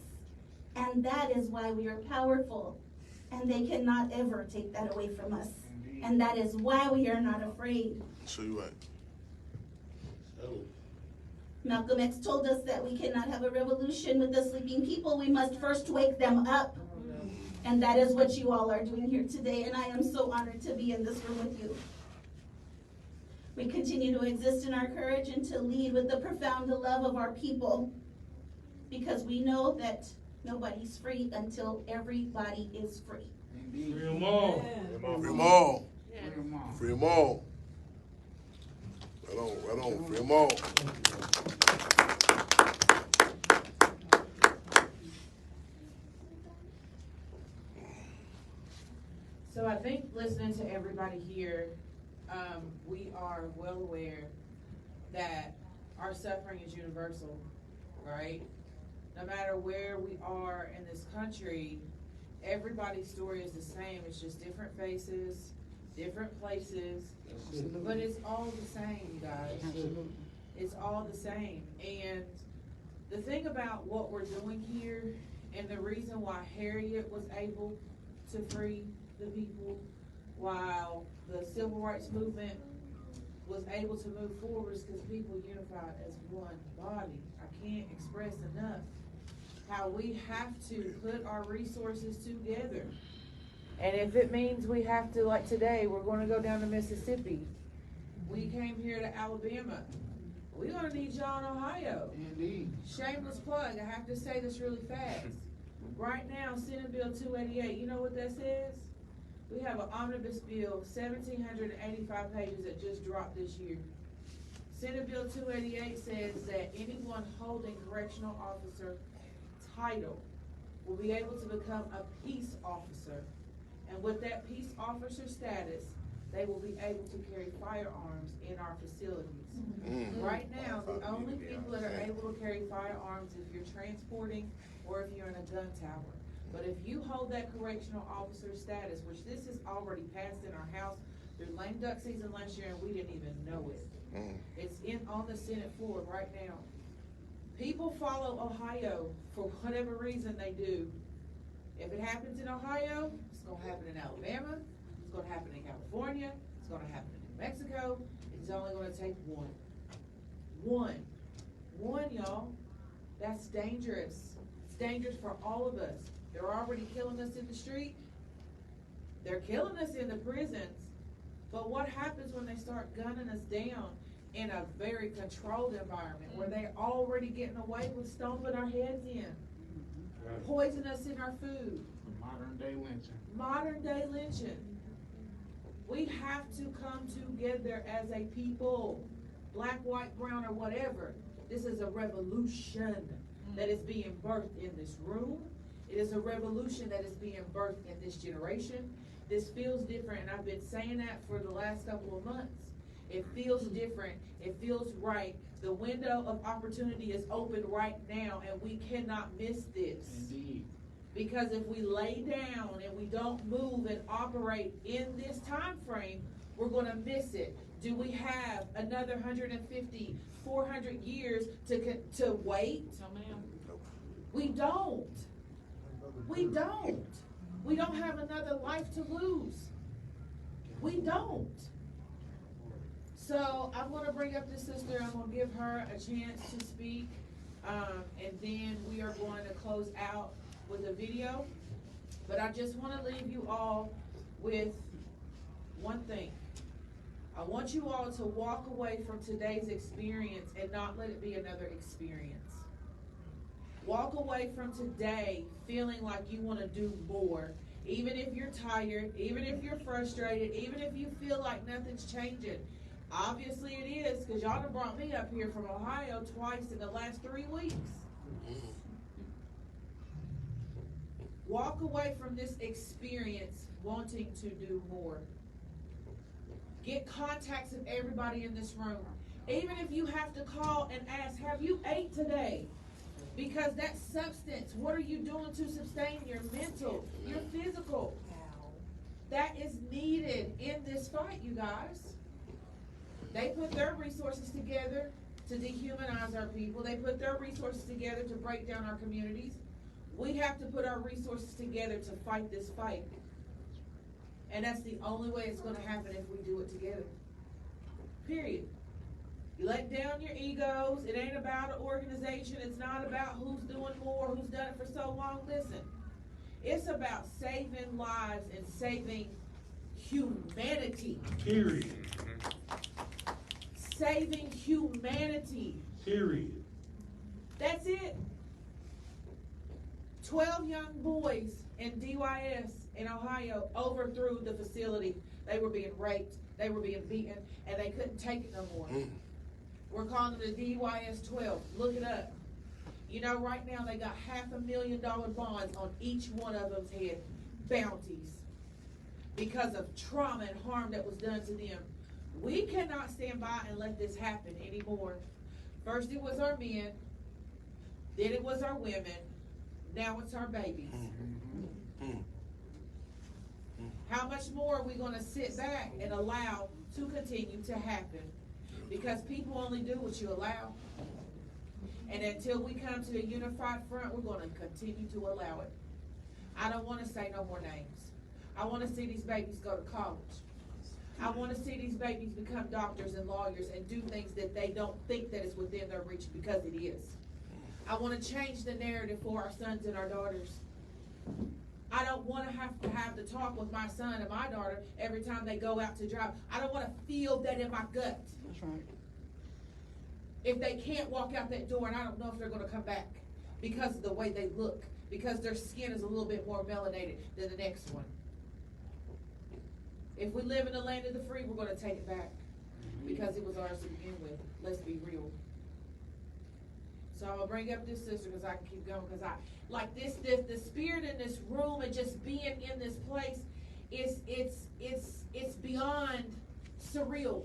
And that is why we are powerful. And they cannot ever take that away from us. And that is why we are not afraid. So you right. Malcolm X told us that we cannot have a revolution with the sleeping people. We must first wake them up. And that is what you all are doing here today. And I am so honored to be in this room with you. We continue to exist in our courage and to lead with the profound love of our people. Because we know that nobody's free until everybody is free. Free them all. Free them all. Free them all. Right on. Free them all. So I think listening to everybody here, we are well aware that our suffering is universal, right? No matter where we are in this country, everybody's story is the same. It's just different faces, different places, but it's all the same, you guys. It's all the same. And the thing about what we're doing here, and the reason why Harriet was able to free the people, while the civil rights movement was able to move forward, is because people unified as one body. I can't express enough how we have to put our resources together. And if it means we have to, like today, we're going to go down to Mississippi. We came here to Alabama. We're going to need y'all in Ohio. Indeed. Shameless plug, I have to say this really fast. Right now, Senate Bill 288, you know what that says? We have an omnibus bill, 1,785 pages that just dropped this year. Senate Bill 288 says that anyone holding correctional officer title will be able to become a peace officer. And with that peace officer status, they will be able to carry firearms in our facilities. Right now, the only people that are able to carry firearms if you're transporting or if you're in a gun tower. But if you hold that correctional officer status, which this is already passed in our House through lame duck season last year, and we didn't even know it. It's on the Senate floor right now. People follow Ohio for whatever reason they do. If it happens in Ohio, it's going to happen in Alabama, it's going to happen in California, it's going to happen in New Mexico. It's only going to take one. One, y'all. That's dangerous. It's dangerous for all of us. They're already killing us in the street. They're killing us in the prisons. But what happens when they start gunning us down in a very controlled environment where they're already getting away with stomping our heads in, poison us in our food? Modern day lynching. Modern day lynching. We have to come together as a people, black, white, brown, or whatever. This is a revolution that is being birthed in this room. It is a revolution that is being birthed in this generation. This feels different, and I've been saying that for the last couple of months. It feels different. It feels right. The window of opportunity is open right now, and we cannot miss this. Indeed. Because if we lay down and we don't move and operate in this time frame, we're going to miss it. Do we have another 150, 400 years to wait? No, ma'am. We don't. We don't. We don't have another life to lose. We don't. So I'm going to bring up this sister. I'm going to give her a chance to speak. And then we are going to close out with a video. But I just want to leave you all with one thing. I want you all to walk away from today's experience and not let it be another experience. Walk away from today feeling like you want to do more. Even if you're tired, even if you're frustrated, even if you feel like nothing's changing. Obviously it is, because y'all done brought me up here from Ohio twice in the last 3 weeks. Walk away from this experience wanting to do more. Get contacts of everybody in this room. Even if you have to call and ask, have you ate today? Because that substance, what are you doing to sustain your mental, your physical? That is needed in this fight, you guys. They put their resources together to dehumanize our people. They put their resources together to break down our communities. We have to put our resources together to fight this fight. And that's the only way it's going to happen if we do it together. Period. You let down your egos. It ain't about an organization. It's not about who's doing more, who's done it for so long. Listen, it's about saving lives and saving humanity. Period. Saving humanity. Period. That's it. 12 young boys in DYS in Ohio overthrew the facility. They were being raped, they were being beaten, and they couldn't take it no more. We're calling it the DYS 12. Look it up. You know, right now they got $500,000 bonds on each one of them's head. Bounties. Because of trauma and harm that was done to them. We cannot stand by and let this happen anymore. First it was our men, then it was our women, now it's our babies. How much more are we going to sit back and allow to continue to happen? Because people only do what you allow. And until we come to a unified front, we're going to continue to allow it. I don't want to say no more names. I want to see these babies go to college. I want to see these babies become doctors and lawyers and do things that they don't think that is within their reach, because it is. I want to change the narrative for our sons and our daughters. I don't want to have the talk with my son and my daughter every time they go out to drive. I don't want to feel that in my gut. That's right. If they can't walk out that door, and I don't know if they're going to come back because of the way they look, because their skin is a little bit more melanated than the next one. If we live in the land of the free, we're going to take it back because it was ours to begin with. Let's be real. So I'm gonna bring up this sister because I can keep going, because I like this the spirit in this room and just being in this place it's beyond surreal.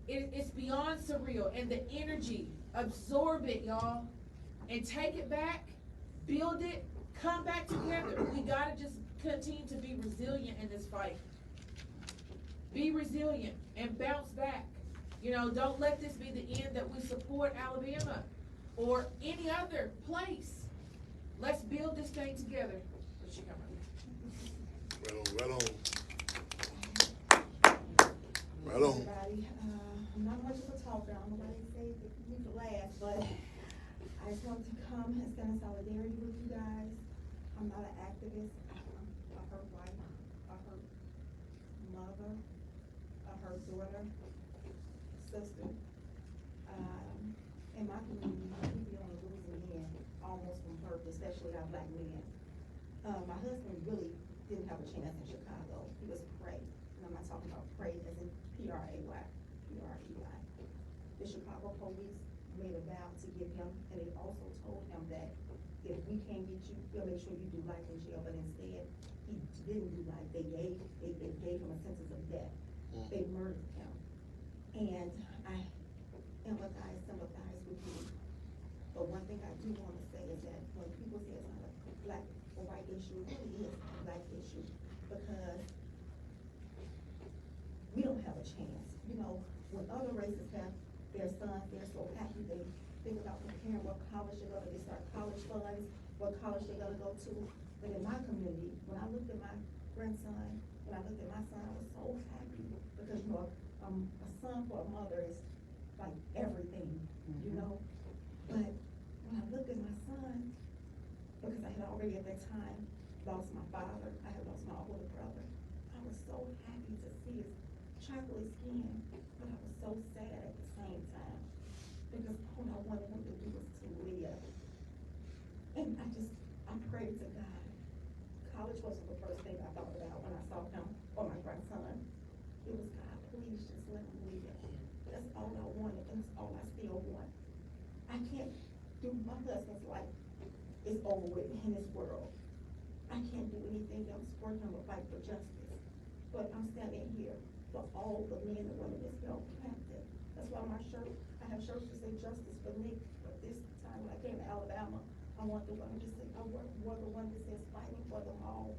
It's beyond surreal, and the energy, absorb it, y'all, and take it back, build it, come back together. We gotta just continue to be resilient in this fight. Be resilient and bounce back. You know, don't let this be the end that we support Alabama or any other place. Let's build this thing together. Where'd she come from? Right on. Right on. Everybody, I'm not much of a talker. I'm nobody say that we can last, but I just wanted to come and stand in solidarity with you guys. I'm not an activist. I'm a hurt wife, a hurt mother, a hurt daughter, sister. In my community, we be on the losing end, almost from hurt, especially our black men. My husband really didn't have a chance in Chicago. He was prey, and I'm not talking about prey as in P-R-A-Y, P-R-E-Y. The Chicago police made a vow to get him, and they also told him that if we can't get you, we'll make sure you do life in jail, but instead, he didn't do life. They gave him a sentence of death. They murdered him. and I empathize, sympathize with you. But one thing I do wanna say is that when people say it's not a black or white issue, it really is a black issue, because we don't have a chance. You know, when other races have their sons, they're so happy, they think about preparing what college they're gonna, they start college funds, what college they're gonna go to. But in my community, when I looked at my grandson, when I looked at my son, I was so happy, because, you know, a son for a mother is like everything, you know? But when I looked at my son, because I had already at that time lost my father, I had lost my older brother, I was so happy to see his chocolate skin, but I was so sad at the same time, because all I wanted him to do was to live. And I prayed to God. College wasn't the first thing I thought about when I saw him or my grandson. It was, God, please just let him live. That's all I wanted, and that's all I still want. I can't do my husband's life is over with in this world. I can't do anything else for him but fight for justice. But I'm standing here for all the men and women that's held captive. That's why my shirt, I have shirts that say justice for Nick. But this time when I came to Alabama, I want the one that says, I wore the one that says fighting for them all.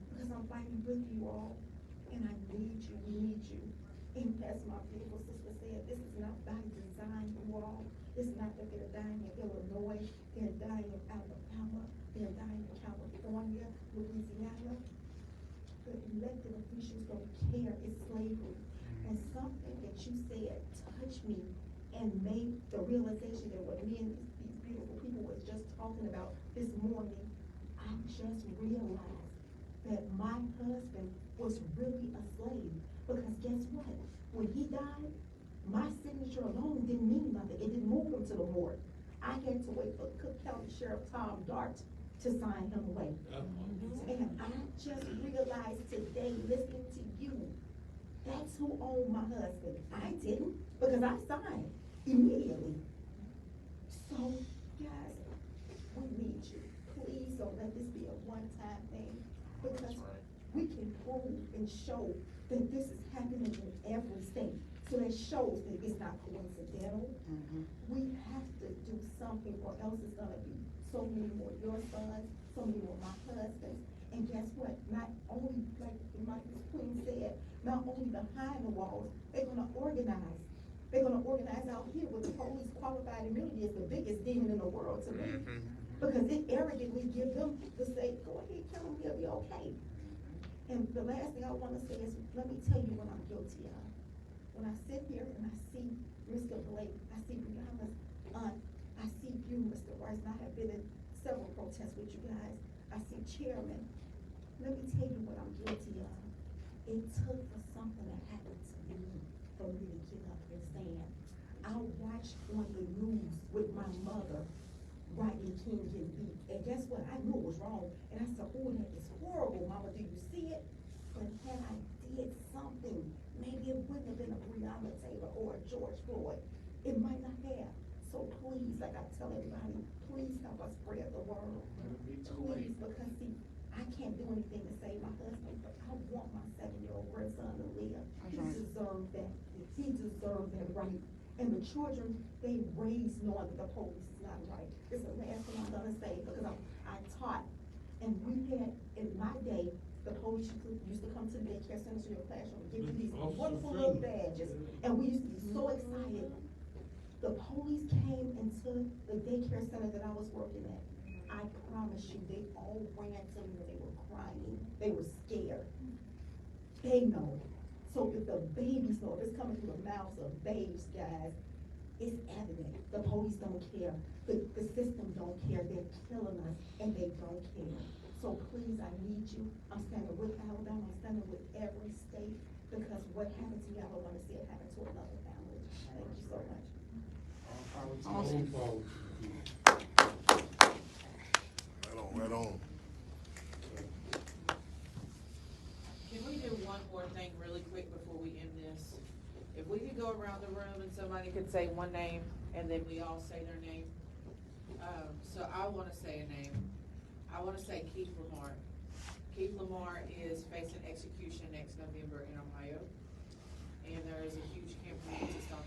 Because I'm fighting with you all. And I need you, we need you. And as my beautiful sister said, this is not by design, you all. It's not that they're dying in Illinois, they're dying in Alabama, they're dying in California, Louisiana. The elected officials don't care, it's slavery. And something that you said touched me and made the realization that what me and these beautiful people was just talking about this morning, I just realized that my husband was really a slave. Because guess what? When he died, my signature alone didn't mean nothing. It didn't move him to the morgue. I had to wait for Cook County Sheriff Tom Dart to sign him away. And I just realized today, listening to you, that's who owned my husband. I didn't, because I signed immediately. So, guys, we need you. Please don't let this be a one-time thing, because we can prove and show that this is happening in every state. So that shows that it's not coincidental. We have to do something, or else it's gonna be so many more your sons, so many more my husbands. And guess what? Not only, like my queen said, not only behind the walls, they're gonna organize. They're gonna organize out here with the police. Qualified immunity is the biggest demon in the world to me. Because it arrogantly gives them to say, go ahead, kill him, he'll be okay. And the last thing I wanna say is, let me tell you what I'm guilty of. When I sit here and I see Mr. Blake, I see Brianna's aunt, I see you, Mr. Rice, and I have been in several protests with you guys. I see Chairman. Let me tell you what I'm guilty of. It took for something to happen to me for me to get up and stand. I watched on the news with my mother, Rodney King getting beat. And guess what? I knew it was wrong. And I said, oh, that is horrible, Mama. Do you see it? But had I did something, maybe it wouldn't have been a Breonna Taylor or a George Floyd. It might not have. So please, like I tell everybody, please help us spread the word. Please, because see, I can't do anything to save my husband, but I want my 7-year-old grandson to live. He deserves that. He deserves that right. And the children, they raised knowing that the police is not right. It's the last thing I'm gonna say, because I taught, and we had, in my day, the police used to come to the daycare center to your classroom and give you these wonderful little badges. And we used to be so excited. The police came into the daycare center that I was working at. I promise you, they all ran to me and they were crying. They were scared. They know. So if the babies know, if it's coming through the mouths of babes, guys, it's evident. The police don't care. The system don't care. They're killing us and they don't care. So please, I need you. I'm standing with Alabama. I'm standing with every state, because what happened to me, I don't want to see it happen to another family. Thank you so much. Awesome. Right on. Can we do one more thing really quick before we end this? If we could go around the room and somebody could say one name, and then we all say their name. So I wanna say a name. I wanna say Keith Lamar. Keith Lamar is facing execution next November in Ohio. And there is a huge campaign to stop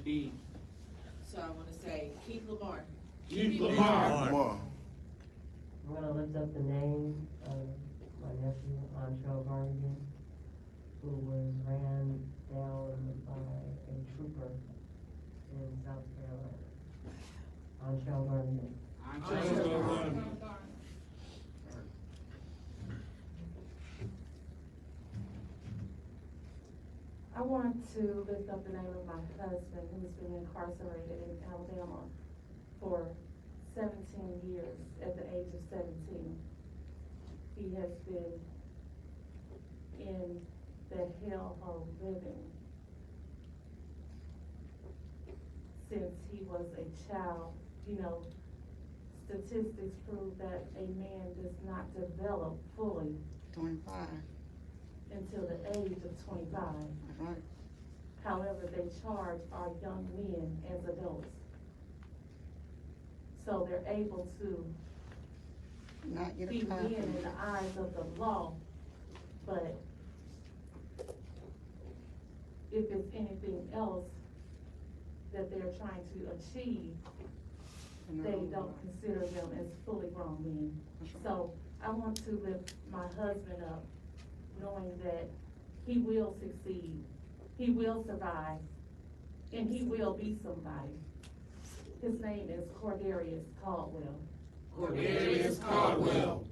Indeed. So I wanna say, keep Lamar. Keep Lamar. Lamar. I'm gonna lift up the name of my nephew, Antrell Garnigan, who was ran down by a trooper in South Carolina. Antrell Garnigan. I want to lift up the name of my husband who's been incarcerated in Alabama for 17 years at the age of 17. He has been in the hellhole living since he was a child. You know, statistics prove that a man does not develop fully 25. until the age of 25. Right. However, they charge our young men as adults. So they're able to Not get be a copy. men in the eyes of the law, but if it's anything else that they're trying to achieve, they don't consider them as fully grown men. So I want to lift my husband up, knowing that he will succeed, he will survive, and he will be somebody. His name is Cordarius Caldwell. Cordarius Caldwell.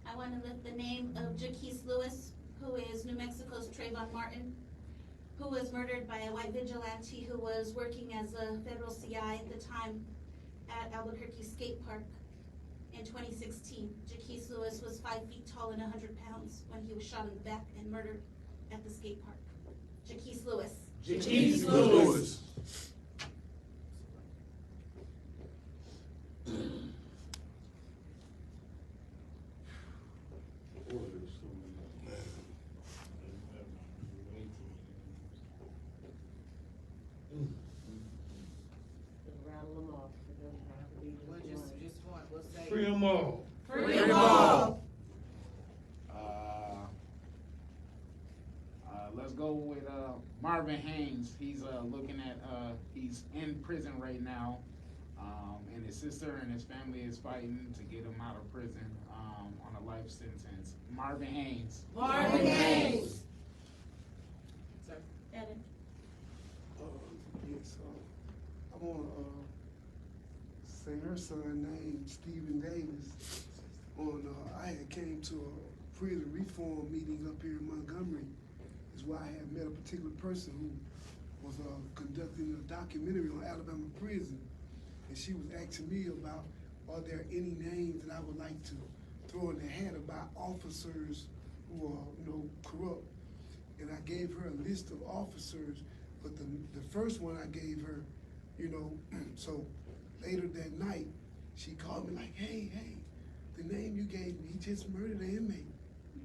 I want to lift the name of Jaquise Lewis, who is New Mexico's Trayvon Martin, who was murdered by a white vigilante who was working as a federal CI at the time at Albuquerque Skate Park in 2016. Jaquise Lewis was 5 feet tall and 100 pounds when he was shot in the back and murdered at the skate park. Jaquise Lewis. Jaquise Lewis. Rattle them off. It doesn't have to be We'll just one, we'll say. Free them all. Free 'em all. Let's go with Marvin Haynes. He's looking at he's in prison right now, and his sister and his family is fighting to get him out of prison on a life sentence. Marvin Haynes. Marvin Haynes. Sir. Edit. Yes, I want to say her son named Stephen Davis. I had came to a prison reform meeting up here in Montgomery. Is where I had met a particular person who was conducting a documentary on Alabama prison, and she was asking me about, are there any names that I would like to throw in the hat about officers who are, corrupt? And I gave her a list of officers, but the first one I gave her, so later that night, she called me like, hey, the name you gave me, he just murdered an inmate,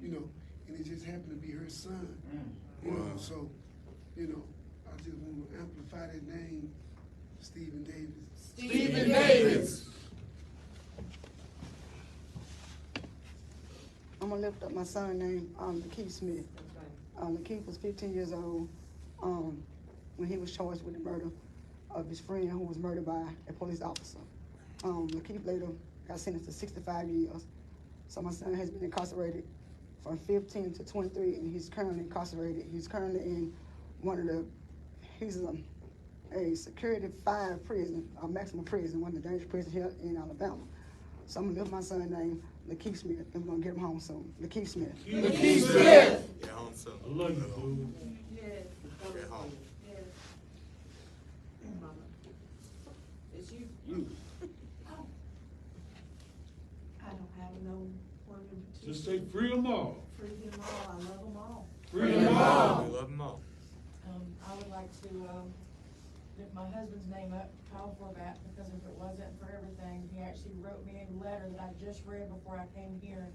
and it just happened to be her son. So, I just want to amplify that name, Stephen Davis. Stephen Davis. I'm gonna lift up my son named Lakeith Smith. Lakeith was 15 years old when he was charged with the murder of his friend who was murdered by a police officer. Lakeith later got sentenced to 65 years. So my son has been incarcerated from 15 to 23, and he's currently incarcerated. He's currently in he's a security 5 prison, a maximum prison, one of the dangerous prisons here in Alabama. So I'm gonna lift my son named Lakeith Smith, and we're gonna get him home soon. Lakeith Smith. Lakeith Smith. Get home soon. I love you, dude. Yes. Get home. Yes. Mama. It's you. I don't have no word in particular. Just say free them all. Free them all, I love them all. Free them all. We love them all. I would like to, lift my husband's name up, Kyle Forbat, because if it wasn't for everything, he actually wrote me a letter that I just read before I came here,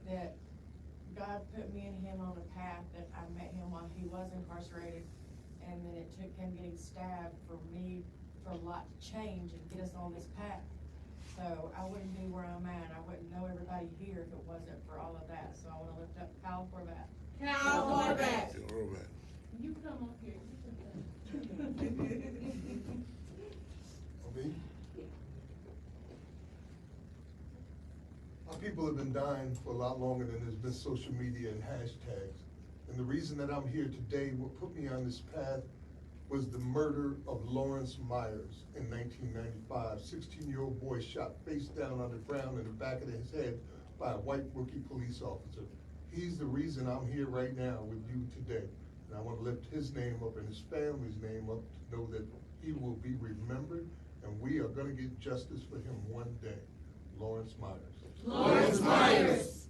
that God put me and him on a path, that I met him while he was incarcerated, and then it took him getting stabbed for a lot to change and get us on this path. So I wouldn't be where I'm at, I wouldn't know everybody here if it wasn't for all of that, so I wanna lift up Kyle Forbat. Kyle Horvath. Get over it. You come up here. Me? Our people have been dying for a lot longer than there's been social media and hashtags. And the reason that I'm here today, what put me on this path was the murder of Lawrence Myers in 1995. 16-year-old boy shot face down on the ground in the back of his head by a white rookie police officer. He's the reason I'm here right now with you today. And I want to lift his name up and his family's name up to know that he will be remembered, and we are gonna get justice for him one day. Lawrence Myers. Lawrence Myers.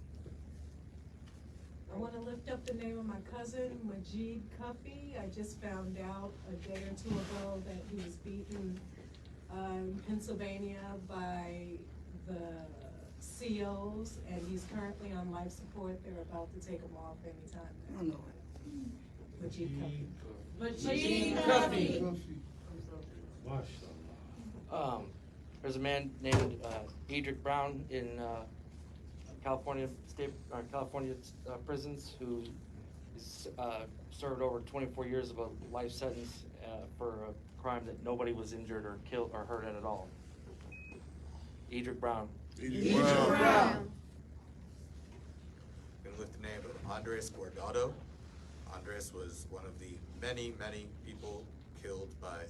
I want to lift up the name of my cousin, Majid Cuffey. I just found out a day or two ago that he was beaten in Pennsylvania by the COs, and he's currently on life support. They're about to take him off anytime now. I know it. Majid Cuffey. Majid Cuffey. There's a man named Edric Brown in California prisons who is, served over 24 years of a life sentence for a crime that nobody was injured or killed or hurt at all. Edric Brown. Edric Brown. Gonna lift the name of Andres Guardado. Andres was one of the many, many people killed by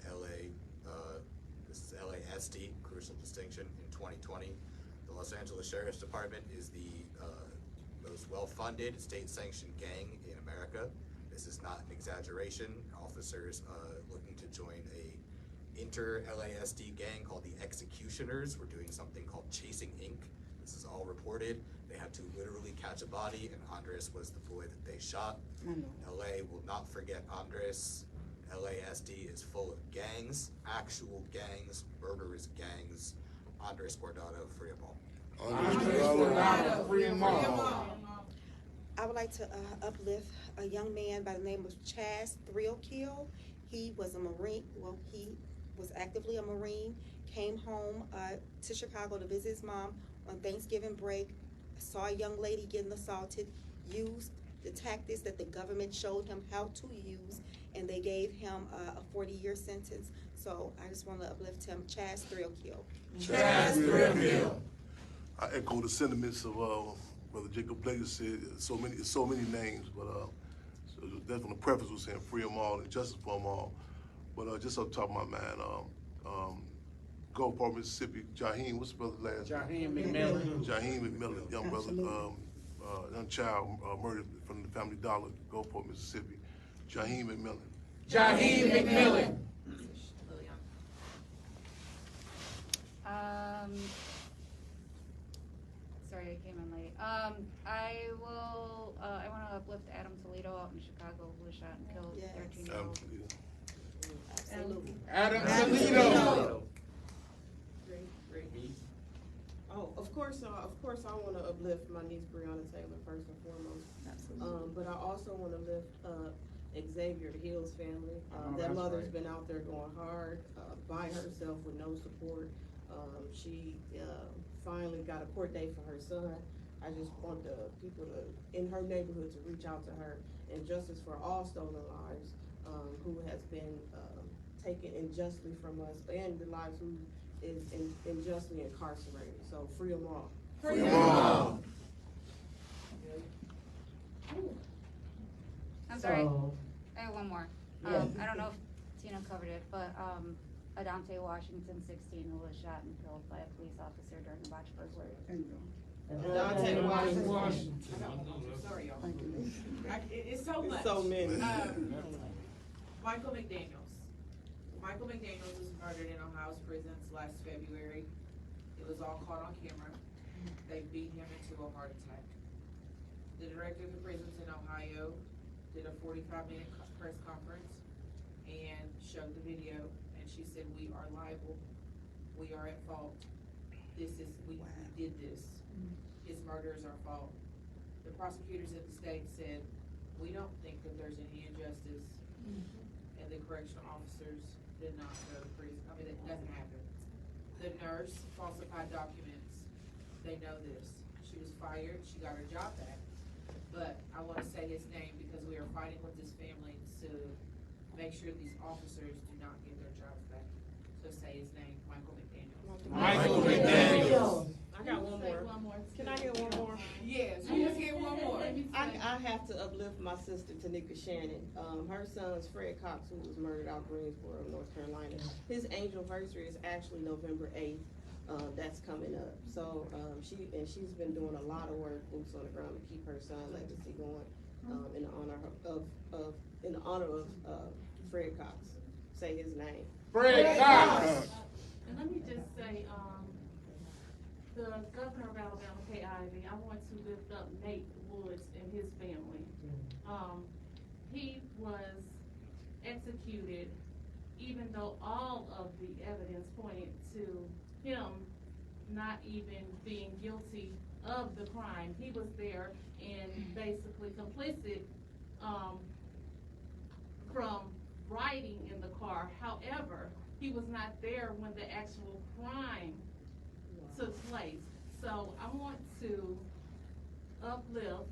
this is LASD, crucial distinction, in 2020. The Los Angeles Sheriff's Department is the most well-funded, state-sanctioned gang in America. This is not an exaggeration. Officers looking to join a inter-LASD gang called the Executioners were doing something called Chasing Inc. This is all reported. They had to literally catch a body, and Andres was the boy that they shot. LA will not forget Andres. LASD is full of gangs, actual gangs, murderous gangs. Andres Guardado, free them all. Andres Guardado, free them all. I would like to uplift a young man by the name of Chaz Thrillkill. He was a Marine, well, he was actively a Marine, came home to Chicago to visit his mom on Thanksgiving break, saw a young lady getting assaulted, used the tactics that the government showed him how to use, and they gave him a 40-year sentence. So I just want to uplift him, Chaz Thrillkill. Chaz Thrillkill. I echo the sentiments of Brother Jacob Blake said. So many names, but so that's when the preface was saying free them all and justice for them all. But just up top of my mind, Gulfport, Mississippi, Jaheim, what's the brother's last name? Jaheim McMillan. Jaheim McMillan, young brother, young child murdered from the Family Dollar, Gulfport, Mississippi. Jaheim McMillan. Jaheim McMillan. Sorry, I came in late. I want to uplift Adam Toledo out in Chicago, who was shot and killed 13-year-old. Absolutely. Adam Toledo. Great. Oh, of course, I want to uplift my niece Breonna Taylor first and foremost. Absolutely. But I also want to lift Xavier, the Hills family. That that's mother's right. been out there going hard by herself with no support. She finally got a court date for her son. I just want the people in her neighborhood to reach out to her, and justice for all stolen lives who has been taken unjustly from us, and the lives who is unjustly incarcerated. So free them all. Free them all. I'm sorry. So- I have one more. Yeah. I don't know if Tina covered it, but Adante Washington, 16, who was shot and killed by a police officer during a botched burglary. Adante Washington. Sorry, y'all. Thank you. It's so much. It's so many. Michael McDaniels. Michael McDaniels was murdered in Ohio's prisons last February. It was all caught on camera. They beat him into a heart attack. The director of the prisons in Ohio did a 45-minute press conference and showed the video, and she said, "We are liable. We are at fault. We did this. His murder is our fault." The prosecutors at the state said, "We don't think that there's any injustice," and the correctional officers did not go to prison. I mean, it doesn't happen. The nurse falsified documents. They know this. She was fired. She got her job back. but I wanna say his name because we are fighting with his family to make sure these officers do not get their jobs back. So say his name, Michael McDaniel. Michael McDaniel. I got one more. Can I get one more? Yes, you just get one more. I have to uplift my sister, Tanika Shannon. Her son's Fred Cox, who was murdered out Greensboro, North Carolina. His anniversary is actually November 8th. That's coming up. So, she's been doing a lot of work, boots on the ground, to keep her son legacy going, in the honor of Fred Cox. Say his name. Fred Cox. And let me just say, the governor of Alabama, Kay Ivey, I want to lift up Nate Woods and his family. He was executed, even though all of the evidence pointed to him not even being guilty of the crime. He was there and basically complicit, from riding in the car. However, he was not there when the actual crime took place. So I want to uplift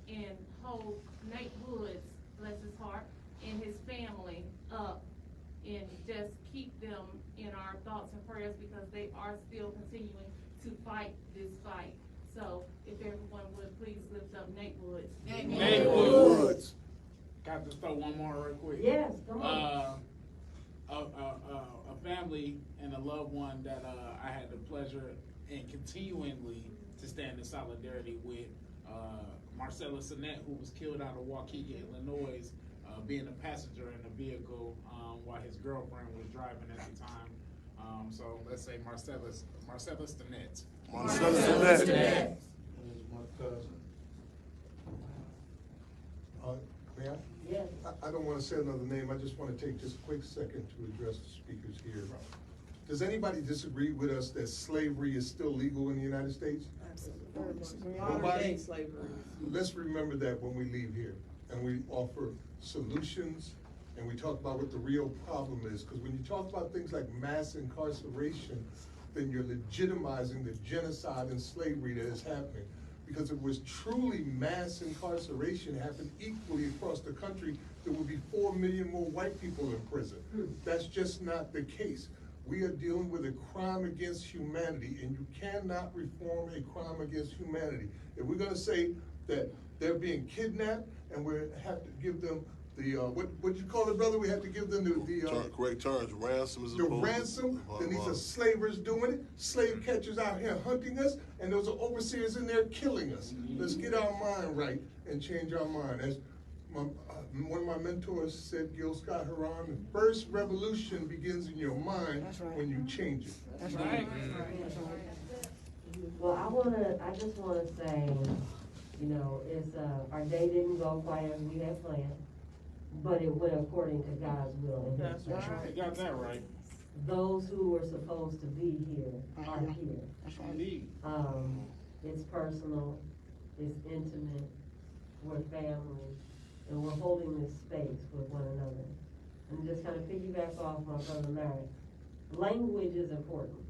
and hold Nate Woods, bless his heart, and his family up, and just keep them in our thoughts and prayers because they are still continuing to fight this fight. So if everyone would please lift up Nate Woods. Nate Woods. Got to throw one more real quick. Yes, come on. A family and a loved one that I had the pleasure and continually to stand in solidarity with, Marcella Sinet, who was killed out of Waukegan, Illinois, being a passenger in a vehicle while his girlfriend was driving at the time. So let's say Marcella Sinet. Marcella Sinet. My cousin. May I? Yes. I don't wanna say another name, I just wanna take just a quick second to address the speakers here. Does anybody disagree with us that slavery is still legal in the United States? Modern day slavery. Let's remember that when we leave here, and we offer solutions, and we talk about what the real problem is, because when you talk about things like mass incarceration, then you're legitimizing the genocide and slavery that is happening. Because if it was truly mass incarceration happened equally across the country, there would be 4 million more white people in prison. That's just not the case. We are dealing with a crime against humanity, and you cannot reform a crime against humanity. If we're gonna say that they're being kidnapped, and we have to give them the, what you call it, brother? We have to give them the Correct terms, ransom is the ransom, then these are slavers doing it, slave catchers out here hunting us, and those are overseers in there killing us. Let's get our mind right and change our mind. As one of my mentors said, Gil Scott Heron, the first revolution begins in your mind when you change it. That's right. Well, I just wanna say, it's, our day didn't go quite as we had planned, but it went according to God's will and His That's plan. right. You got that right. Those who were supposed to be here are here. That's right. Indeed. It's personal, it's intimate, we're family, and we're holding this space with one another. And just kind of piggyback off my brother Merrick, language is important.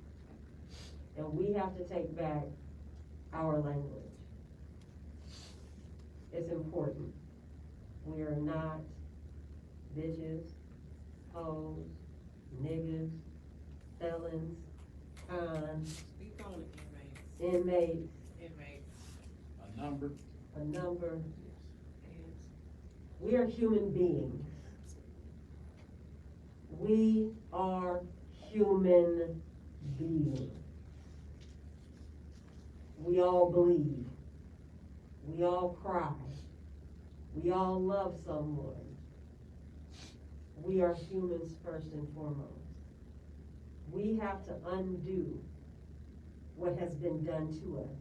And we have to take back our language. It's important. We are not bitches, hoes, niggas, felons, cons, Speak on it, inmates, A number. a number. We are human beings. We are human beings. We all bleed. We all cry. We all love someone. We are humans first and foremost. We have to undo what has been done to us,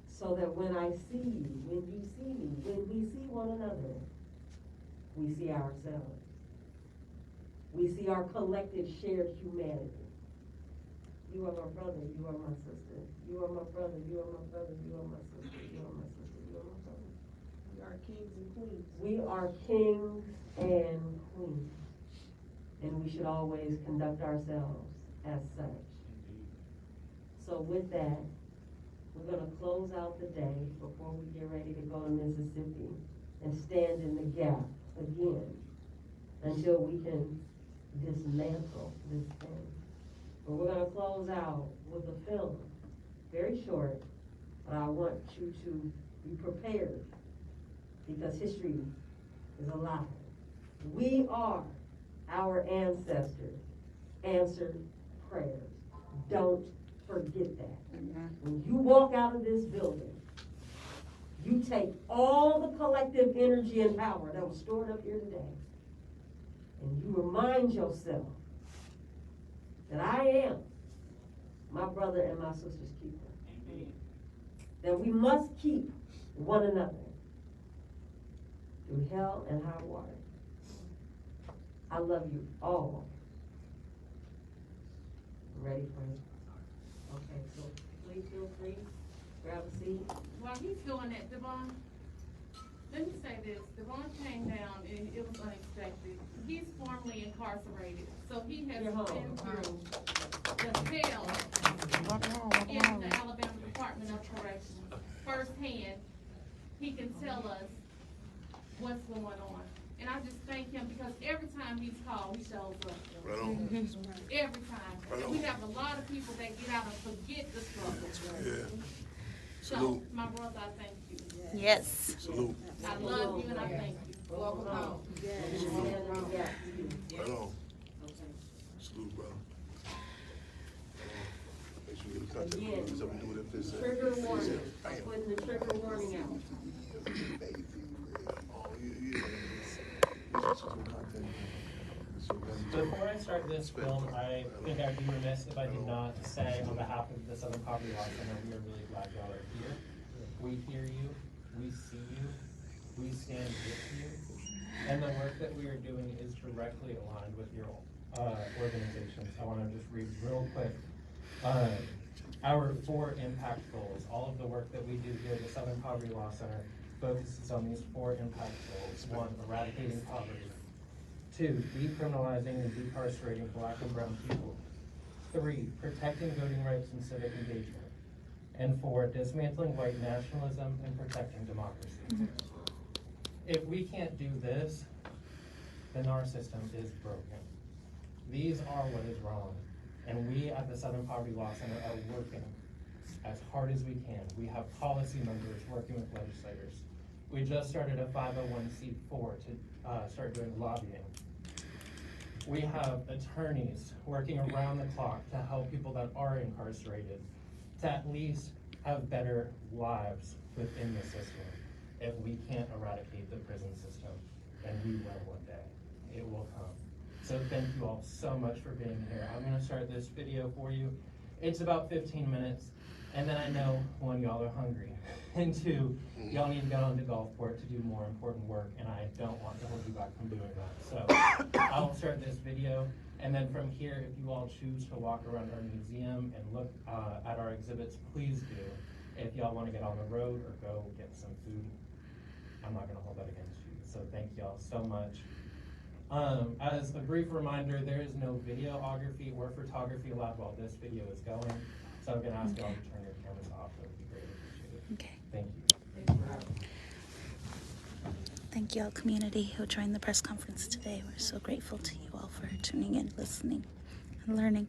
so that when I see you, when you see me, when we see one another, we see ourselves. We see our collective shared humanity. You are my brother, you are my sister. You are my brother, you are my brother, you are my sister, you are my sister, you are my brother. We are kings and queens. We are kings and queens, and we should always conduct ourselves as such. So with that, we're gonna close out the day before we get ready to go to Mississippi and stand in the gap again until we can dismantle this thing. But we're gonna close out with a film, very short, but I want you to be prepared because history is alive. We are our ancestors' answered prayers. Don't forget that. When you walk out of this building, you take all the collective energy and power that was stored up here today, and you remind yourself that I am my brother and my sister's keeper. Amen. That we must keep one another through hell and high water. I love you all. Ready for it? Okay, so please feel free, grab a seat. While he's doing that, Devon, let me say this. Devon came down and it was unexpected. He's formerly incarcerated, so he has been through the hell in the Alabama Department of Corrections. Firsthand, he can tell us what's going on. And I just thank him because every time he's called, he shows up. Right on. Every time. Right on. We have a lot of people that get out and forget the struggle. Yeah. So, Salute. my brother, I thank you. Yes. Salute. I love you and I thank you. Welcome home. Right on. Salute, bro. Make sure you get a contact. Again, So we do it if this. trigger warning. I'm putting the trigger warning out. Oh, yeah. Before I start this film, I think I'd be remiss if I did not say on behalf of the Southern Poverty Law Center, we are really glad y'all are here. We hear you, we see you, we stand with you, and the work that we are doing is directly aligned with your organizations. I want to just read real quick our 4 impact goals. All of the work that we do here at the Southern Poverty Law Center focuses on these 4 impact goals. 1, eradicating poverty. 2, decriminalizing and decarcerating Black and brown people. 3, protecting voting rights and civic engagement. And 4, dismantling white nationalism and protecting democracy. If we can't do this, then our system is broken. These are what is wrong. And we at the Southern Poverty Law Center are working as hard as we can. We have policy members working with legislators. We just started a 501c4 to start doing lobbying. We have attorneys working around the clock to help people that are incarcerated to at least have better lives within the system. If we can't eradicate the prison system, then we will one day. It will come. So thank you all so much for being here. I'm gonna start this video for you. It's about 15 minutes, and then I know, 1, y'all are hungry, and 2, y'all need to go on to Gulfport to do more important work, and I don't want to hold you back from doing that. So I'll start this video, and then from here, if you all choose to walk around our museum and look at our exhibits, please do. If y'all wanna get on the road or go get some food, I'm not gonna hold that against you. So thank y'all so much. As a brief reminder, there is no videography or photography allowed while this video is going. So I'm gonna ask y'all to turn your cameras off. That would be greatly appreciated. Okay. Thank you. Thank you all, community who joined the press conference today. We're so grateful to you all for tuning in, listening, and learning.